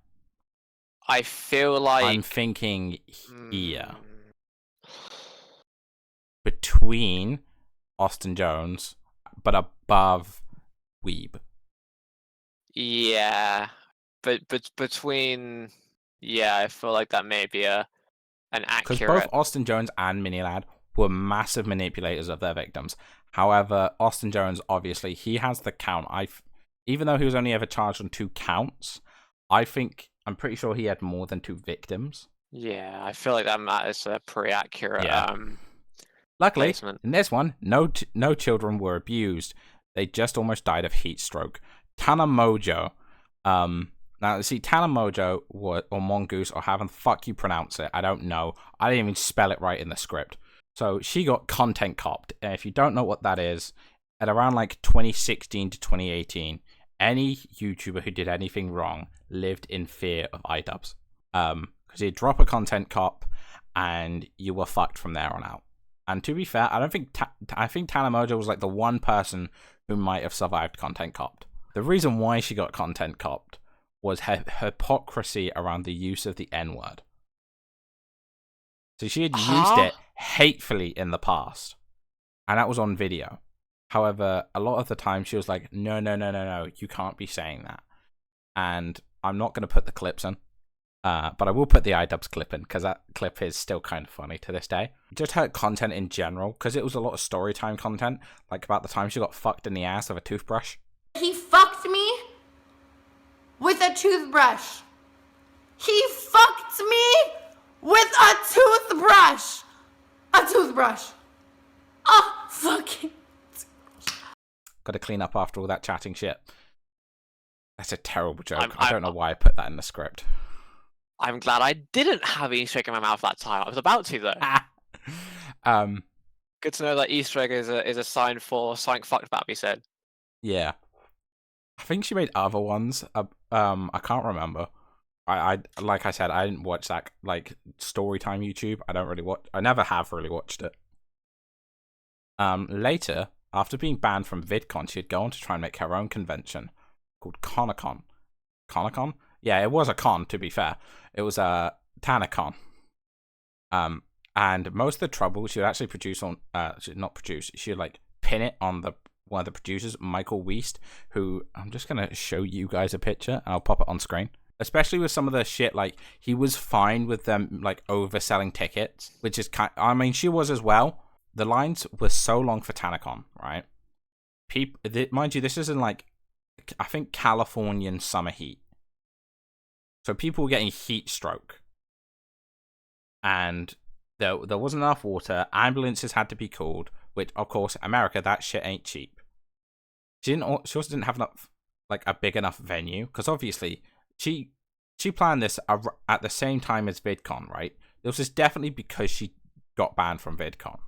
I feel like I'm thinking here. Between Austin Jones, but above Weeb. Yeah. But between I feel like that may be an accurate. Because both Austin Jones and Minilad were massive manipulators of their victims. However, Austin Jones, obviously, he has the count. Even though he was only ever charged on 2 counts, I'm pretty sure he had more than 2 victims. Yeah, I feel like that is a pretty accurate Luckily, placement. in this one, no children were abused. They just almost died of heat stroke. Tana Mojo, now see, Tana Mojo or Mongoose, or however the fuck you pronounce it, I don't know. I didn't even spell it right in the script. So she got content copped. And if you don't know what that is, at around like 2016 to 2018, any YouTuber who did anything wrong lived in fear of iDubbbz. Because he'd drop a content cop and you were fucked from there on out. And to be fair, I think Tana Mojo was like the one person who might have survived content copped. The reason why she got content copped was her hypocrisy around the use of the N-word. So she had used it hatefully in the past, and that was on video. However, a lot of the time she was like, no, you can't be saying that. And I'm not going to put the clips in, but I will put the iDubbbz clip in, because that clip is still kind of funny to this day. Just her content in general, because it was a lot of story time content, like about the time she got fucked in the ass with a toothbrush. He fucked me with a toothbrush. He fucked me with a toothbrush. A toothbrush. Oh, fucking. Got to clean up after all that chatting shit. That's a terrible joke. I don't know why I put that in the script. I'm glad I didn't have Easter egg in my mouth that time. I was about to, though. Good to know that Easter egg is a sign for something fucked about me said. Yeah. I think she made other ones. I can't remember. I like I said, I didn't watch that like storytime YouTube. I never have really watched it. Later, after being banned from VidCon, she'd go on to try and make her own convention called Conacon. Conacon? Yeah, it was a con, to be fair. It was a Tanacon. And most of the trouble she would actually produce on she would like pin it on one of the producers, Michael Weist, who I'm just gonna show you guys a picture and I'll pop it on screen. Especially with some of the shit, like he was fine with them like overselling tickets, which is she was as well. The lines were so long for Tanacon, right? Mind you, this is in like I think Californian summer heat. So people were getting heat stroke. And there wasn't enough water. Ambulances had to be called, which, of course, America, that shit ain't cheap. She also didn't have enough, like, a big enough venue. Because, obviously, she planned this at the same time as VidCon, right? This was definitely because she got banned from VidCon.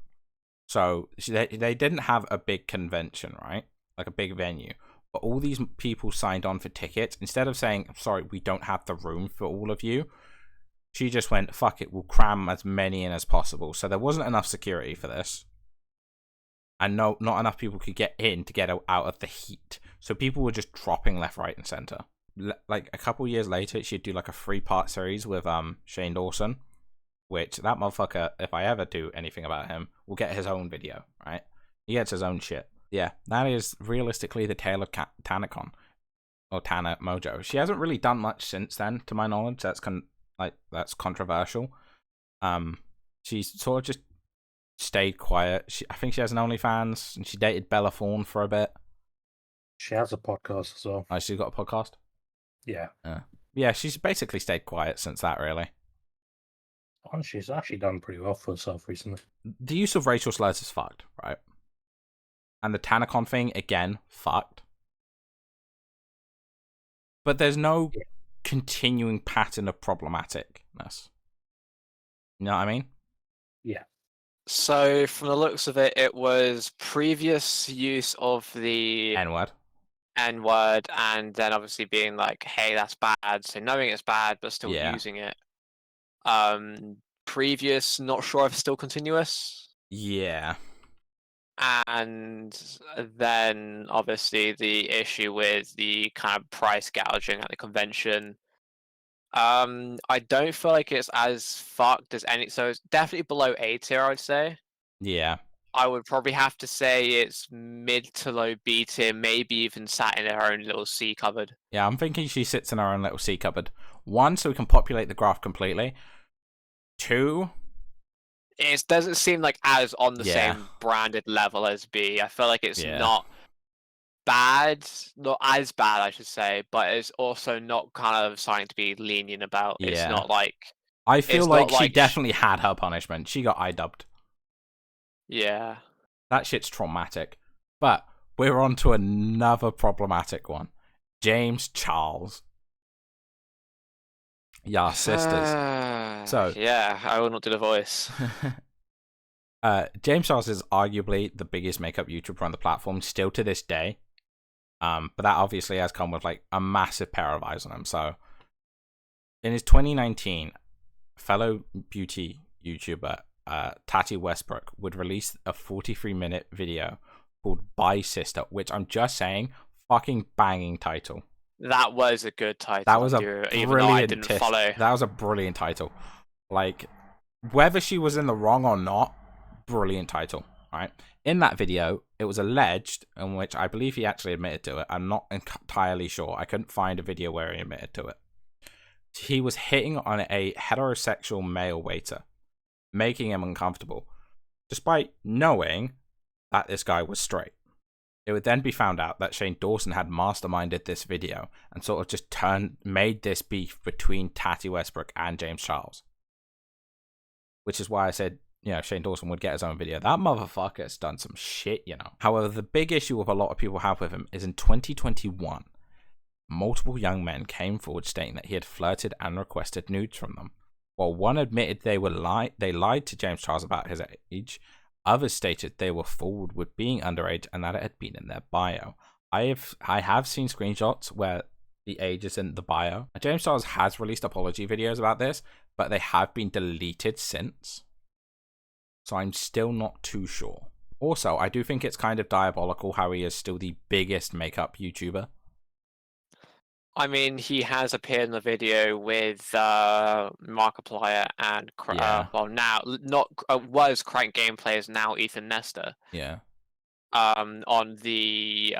So, they didn't have a big convention, right? Like, a big venue. But all these people signed on for tickets. Instead of saying, sorry, we don't have the room for all of you, she just went, fuck it, we'll cram as many in as possible. So there wasn't enough security for this. And not enough people could get in to get out of the heat. So people were just dropping left, right, and center. Like, a couple years later, she'd do like a 3-part series with Shane Dawson. Which, that motherfucker, if I ever do anything about him, will get his own video, right? He gets his own shit. Yeah, that is realistically the tale of Tanacon. Or Tana Mojo. She hasn't really done much since then, to my knowledge. That's controversial. She's sort of just stayed quiet. I think she has an OnlyFans, and she dated Bella Thorne for a bit. She has a podcast as well. Oh, she's got a podcast? Yeah. Yeah, she's basically stayed quiet since that, really. Honestly, she's actually done pretty well for herself recently. The use of racial slurs is fucked, right? And the Tanacon thing, again, fucked. But there's no continuing pattern of problematicness. You know what I mean? Yeah. So, from the looks of it, it was previous use of the N-word. N-word, and then obviously being like, hey, that's bad, so knowing it's bad, but still Yeah. using it. Previous, not sure if it's still continuous. Yeah. And then, obviously, the issue with the kind of price gouging at the convention. I don't feel like it's as fucked as any, so it's definitely below A tier, I'd say. Yeah. I would probably have to say it's mid to low B tier, maybe even sat in her own little C cupboard. Yeah, I'm thinking she sits in her own little C cupboard. 1, so we can populate the graph completely. 2, It doesn't seem like as on the Yeah. same branded level as B. I feel like it's Yeah. not bad, not as bad, I should say, but it's also not kind of something to be lenient about. It's Yeah. not like I feel it's like not she like definitely had her punishment. She got I-dubbed. yeah. That shit's traumatic. But we're on to another problematic one. James Charles. Yeah, sisters. So yeah, I will not do the voice. James Charles is arguably the biggest makeup YouTuber on the platform still to this day. But that obviously has come with like a massive pair of eyes on him. So in his 2019, fellow beauty YouTuber Tati Westbrook would release a 43-minute video called Bye Sister, which I'm just saying, fucking banging title. That was a good title. That was a even though I brilliant didn't follow. That was a brilliant title. Like, whether she was in the wrong or not, brilliant title, right? In that video, it was alleged, in which I believe he actually admitted to it. I'm not entirely sure. I couldn't find a video where he admitted to it. He was hitting on a heterosexual male waiter, making him uncomfortable, despite knowing that this guy was straight. It would then be found out that Shane Dawson had masterminded this video and sort of just made this beef between Tati Westbrook and James Charles. Which is why I said, you know, Shane Dawson would get his own video. That motherfucker's done some shit, you know. However, the big issue with a lot of people have with him is in 2021, multiple young men came forward stating that he had flirted and requested nudes from them. While one admitted they lied to James Charles about his age, others stated they were forward with being underage and that it had been in their bio. I have seen screenshots where the age is in the bio. James Charles has released apology videos about this, but they have been deleted since. So I'm still not too sure. Also, I do think it's kind of diabolical how he is still the biggest makeup YouTuber. I mean, he has appeared in the video with Markiplier and well, now not was Crank Gameplays, now Ethan Nestor. Yeah. On the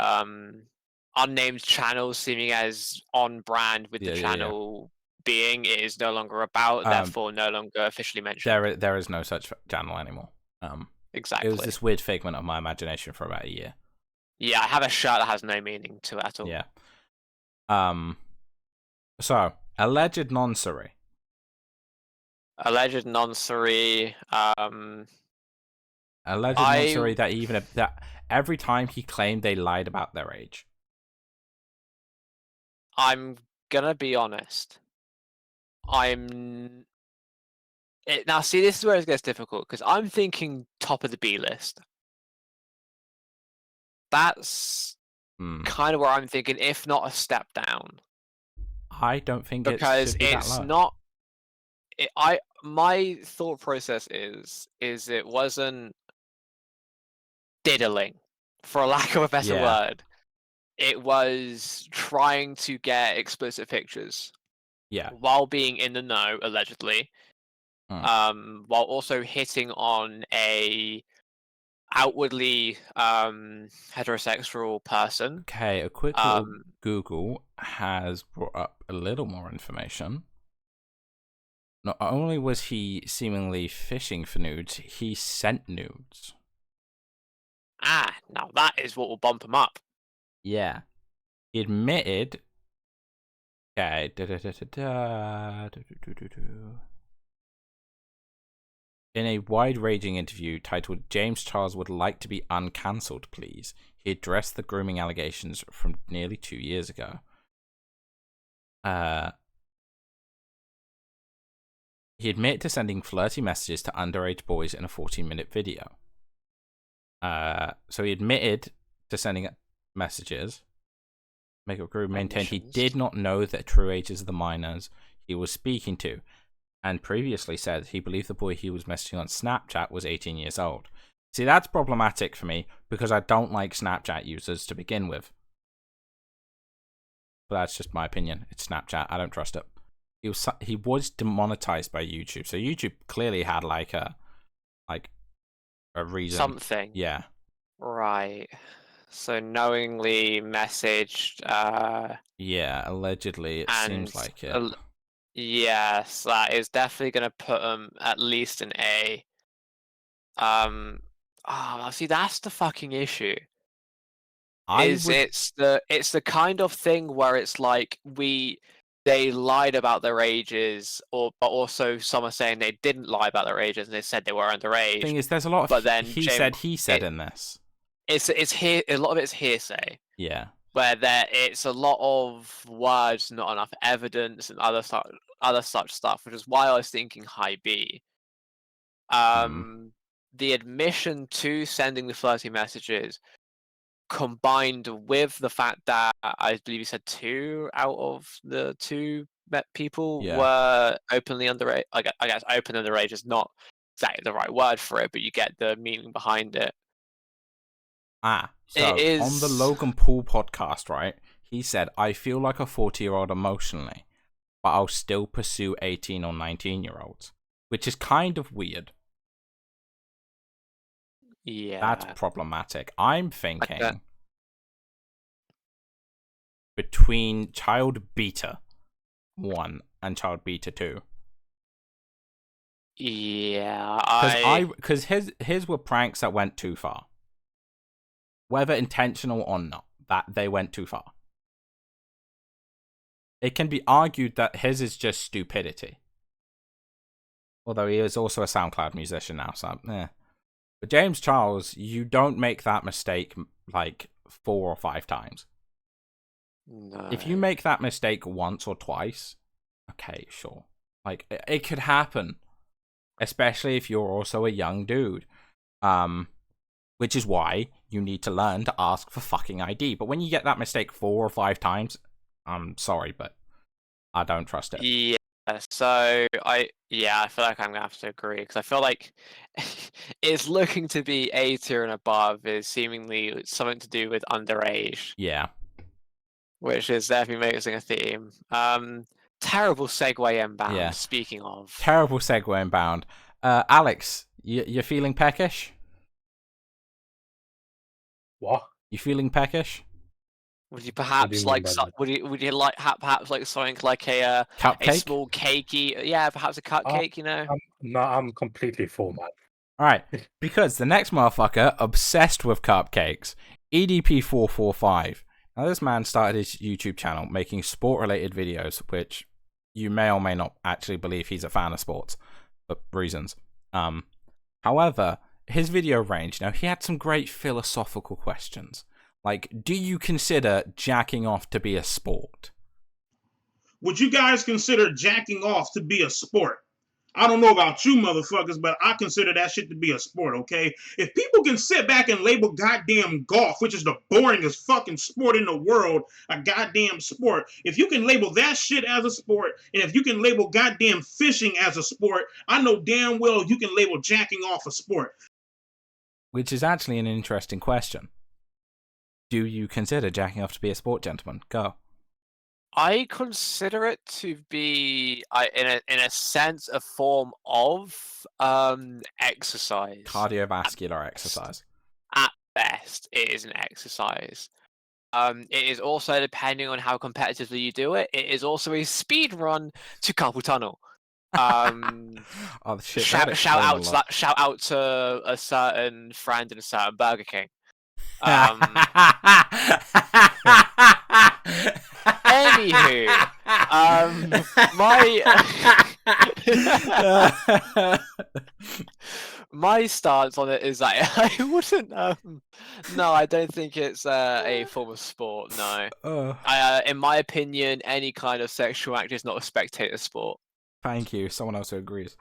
unnamed channel, seeming as on brand with the channel being it is no longer about, therefore no longer officially mentioned. There is no such channel anymore. Exactly. It was this weird figment of my imagination for about a year. Yeah, I have a shirt that has no meaning to it at all. Yeah. So, alleged noncery. Alleged noncery. Alleged noncery that every time he claimed they lied about their age. I'm gonna be honest. Now, see, this is where it gets difficult, because I'm thinking top of the B list. That's kind of where I'm thinking, if not a step down. I don't think because it's not. My thought process is it wasn't diddling, for lack of a better word. It was trying to get explicit pictures. Yeah. While being in the know, allegedly. While also hitting on a outwardly heterosexual person. Okay, a quick little Google has brought up a little more information. Not only was he seemingly fishing for nudes, he sent nudes. Now that is what will bump him up. Yeah. He admitted. Okay. In a wide-ranging interview titled "James Charles Would Like to Be Uncancelled, Please," he addressed the grooming allegations from nearly 2 years ago. He admitted to sending flirty messages to underage boys in a 14-minute video. So he admitted to sending messages. Makeup Guru maintained he did not know the true ages of the minors he was speaking to, and previously said he believed the boy he was messaging on Snapchat was 18 years old. See, that's problematic for me because I don't like Snapchat users to begin with. But that's just my opinion. It's Snapchat. I don't trust it. He was demonetized by YouTube, so YouTube clearly had like a reason. Something. Yeah. Right. So knowingly messaged. Yeah, allegedly. It seems like it. Yes, that is definitely going to put him at least in A. See, that's the fucking issue. It's the kind of thing where it's like they lied about their ages, but also some are saying they didn't lie about their ages and they said they were underage. Thing is, there's a lot of but then he said in this. It's here. A lot of it's hearsay. Yeah. Where it's a lot of words, not enough evidence, and other such stuff, which is why I was thinking high B. The admission to sending the flirty messages, combined with the fact that I believe you said 2 out of the 2 people were openly underage. I guess open underage is not exactly the right word for it, but you get the meaning behind it. So on the Logan Paul podcast, right, he said, "I feel like a 40-year-old emotionally, but I'll still pursue 18 or 19-year-olds," which is kind of weird. Yeah. That's problematic. I'm thinking between Child Beta 1 and Child Beta 2. Yeah, because his were pranks that went too far. Whether intentional or not, that they went too far. It can be argued that his is just stupidity. Although he is also a SoundCloud musician now, so But James Charles, you don't make that mistake like 4 or 5 times. No. If you make that mistake once or twice, okay, sure. Like, it could happen. Especially if you're also a young dude. Which is why you need to learn to ask for fucking ID. But when you get that mistake 4 or 5 times, I'm sorry, but I don't trust it. Yeah, so I feel like I'm gonna have to agree, because I feel like it's looking to be A tier and above is seemingly something to do with underage. Yeah. Which is definitely making a theme. Terrible segue inbound, Yeah. Speaking of. Terrible segue inbound. Alex, you're feeling peckish? What? You feeling peckish? Would you perhaps like would you like perhaps like something like a cupcake? A small cakey, perhaps a cupcake, you know? I'm completely full, man. Alright, because the next motherfucker obsessed with cupcakes, EDP445. Now this man started his YouTube channel making sport related videos, which you may or may not actually believe he's a fan of sports for reasons. However, his video range, now he had some great philosophical questions. Like, do you consider jacking off to be a sport? Would you guys consider jacking off to be a sport? I don't know about you motherfuckers, but I consider that shit to be a sport, okay? If people can sit back and label goddamn golf, which is the boringest fucking sport in the world, a goddamn sport, if you can label that shit as a sport, and if you can label goddamn fishing as a sport, I know damn well you can label jacking off a sport. Which is actually an interesting question. Do you consider jacking off to be a sport, gentlemen? Go. I consider it to be, in a sense, a form of exercise. Cardiovascular exercise. At best, it is an exercise. It is also, depending on how competitively you do it, it is also a speed run to carpal tunnel. Oh shit! Shout out to a certain friend in a certain Burger King. Anywho, My stance on it is that I wouldn't. No, I don't think it's a form of sport. No, in my opinion, any kind of sexual act is not a spectator sport. Thank you. Someone else who agrees.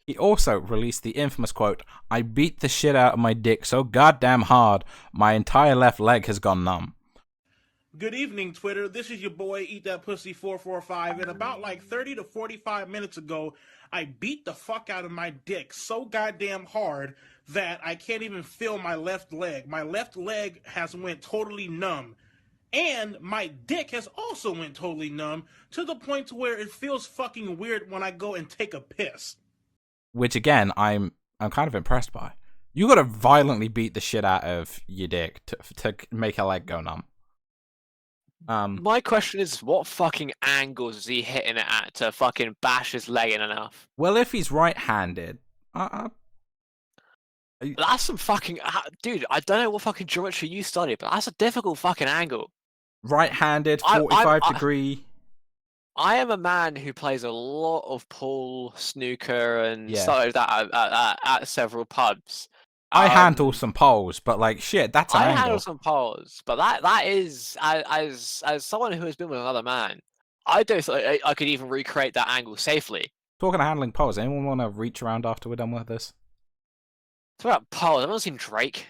He also released the infamous quote, "I beat the shit out of my dick so goddamn hard, my entire left leg has gone numb." Good evening, Twitter. This is your boy, Eat That Pussy 445, and about like 30 to 45 minutes ago, I beat the fuck out of my dick so goddamn hard that I can't even feel my left leg. My left leg has went totally numb. And my dick has also went totally numb to the point to where it feels fucking weird when I go and take a piss. Which again, I'm kind of impressed by. You gotta violently beat the shit out of your dick to make a leg go numb. My question is, what fucking angles is he hitting it at to fucking bash his leg in enough? Well, if he's right-handed, that's some fucking dude. I don't know what fucking geometry you studied, but that's a difficult fucking angle. Right-handed, 45 degree. I am a man who plays a lot of pool, snooker, and stuff like that at several pubs. I handle some poles, but like shit, that's an angle. I handle some poles, but that is as someone who has been with another man, I don't think I could even recreate that angle safely. Talking of handling poles, anyone want to reach around after we're done with this? Talk about poles. I've not seen Drake.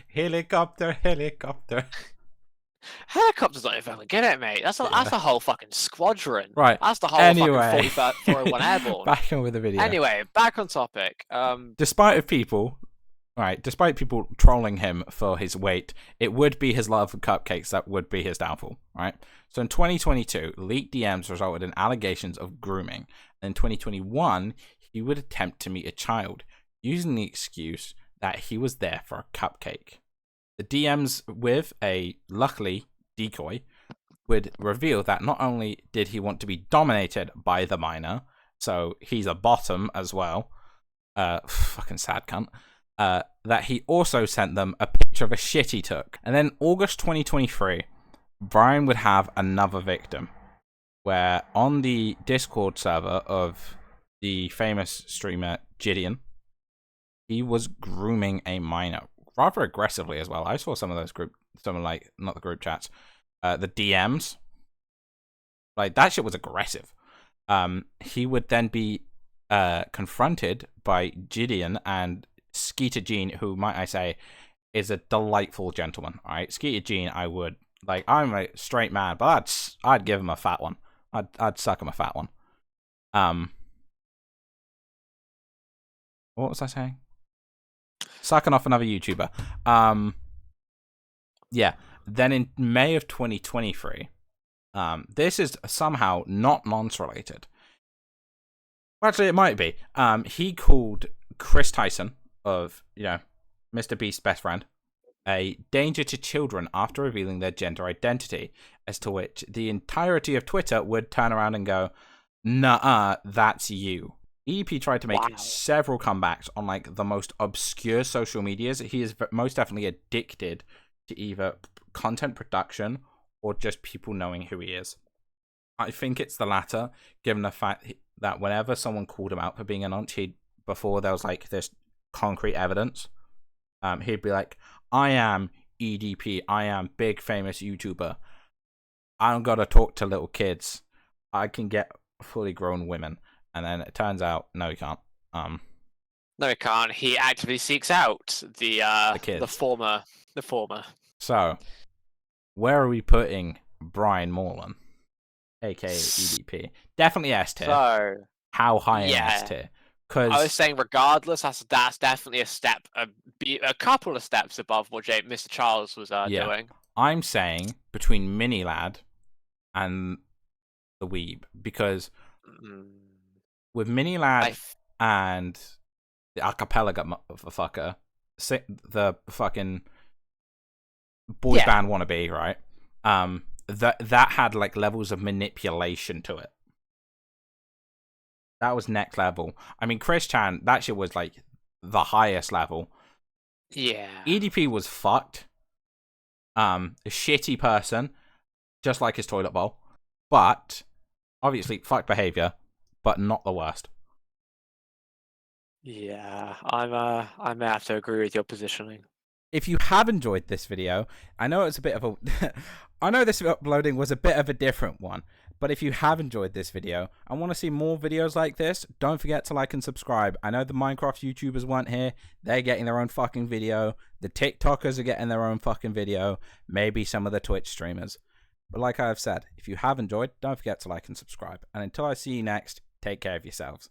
Helicopter, helicopter. Helicopters don't even get it, mate. That's the whole fucking squadron. Right. That's the whole fucking 401 Airborne. Back on with the video. Anyway, back on topic. Despite people trolling him for his weight, it would be his love for cupcakes that would be his downfall, right? So in 2022, leaked DMs resulted in allegations of grooming. In 2021, he would attempt to meet a child, using the excuse that he was there for a cupcake. The DMs with a, luckily, decoy would reveal that not only did he want to be dominated by the minor, so he's a bottom as well, fucking sad cunt, that he also sent them a picture of a shit he took. And then August 2023, Brian would have another victim, where on the Discord server of the famous streamer Gideon, he was grooming a minor rather aggressively as well. I saw some of those not the group chats, the DMs. Like, that shit was aggressive. He would then be confronted by Gideon and Skeeter Jean, who, might I say, is a delightful gentleman. All right, Skeeter Jean, I'm a straight man, but I'd give him a fat one. I'd suck him a fat one. What was I saying? Sucking off another YouTuber. Yeah. Then in May of 2023, this is somehow not nonce related. Well, actually, it might be. He called Chris Tyson of, Mr. Beast's best friend, a danger to children after revealing their gender identity, as to which the entirety of Twitter would turn around and go, "Nuh-uh, that's you." EDP tried to make several comebacks on the most obscure social medias. He is most definitely addicted to either content production or just people knowing who he is. I think it's the latter, given the fact that whenever someone called him out for being a nonce, before there was this concrete evidence, he'd be like, "I am EDP, I am big famous YouTuber. I don't gotta talk to little kids. I can get fully grown women." And then it turns out, no, he can't. No, he can't. He actively seeks out the kids. The former. So, where are we putting Brian Morlan, aka EDP? Definitely S tier. So, how high in S tier? Because I was saying, regardless, that's definitely a step, a couple of steps above what Mr. Charles was doing. I'm saying between Mini Lad and the Weeb, because with Mini Lad and the acapella motherfucker, the fucking boy band wannabe, right? That had levels of manipulation to it. That was next level. I mean, Chris Chan, that shit was the highest level. Yeah. EDP was fucked. A shitty person, just like his toilet bowl. But obviously, fuck behavior. but not the worst. Yeah, I may have to agree with your positioning. If you have enjoyed this video, I know it's a bit of a I know this uploading was a bit of a different one, but if you have enjoyed this video and want to see more videos like this, don't forget to like and subscribe. I know the Minecraft YouTubers weren't here. They're getting their own fucking video. The TikTokers are getting their own fucking video. Maybe some of the Twitch streamers. But like I've said, if you have enjoyed, don't forget to like and subscribe. And until I see you next, take care of yourselves.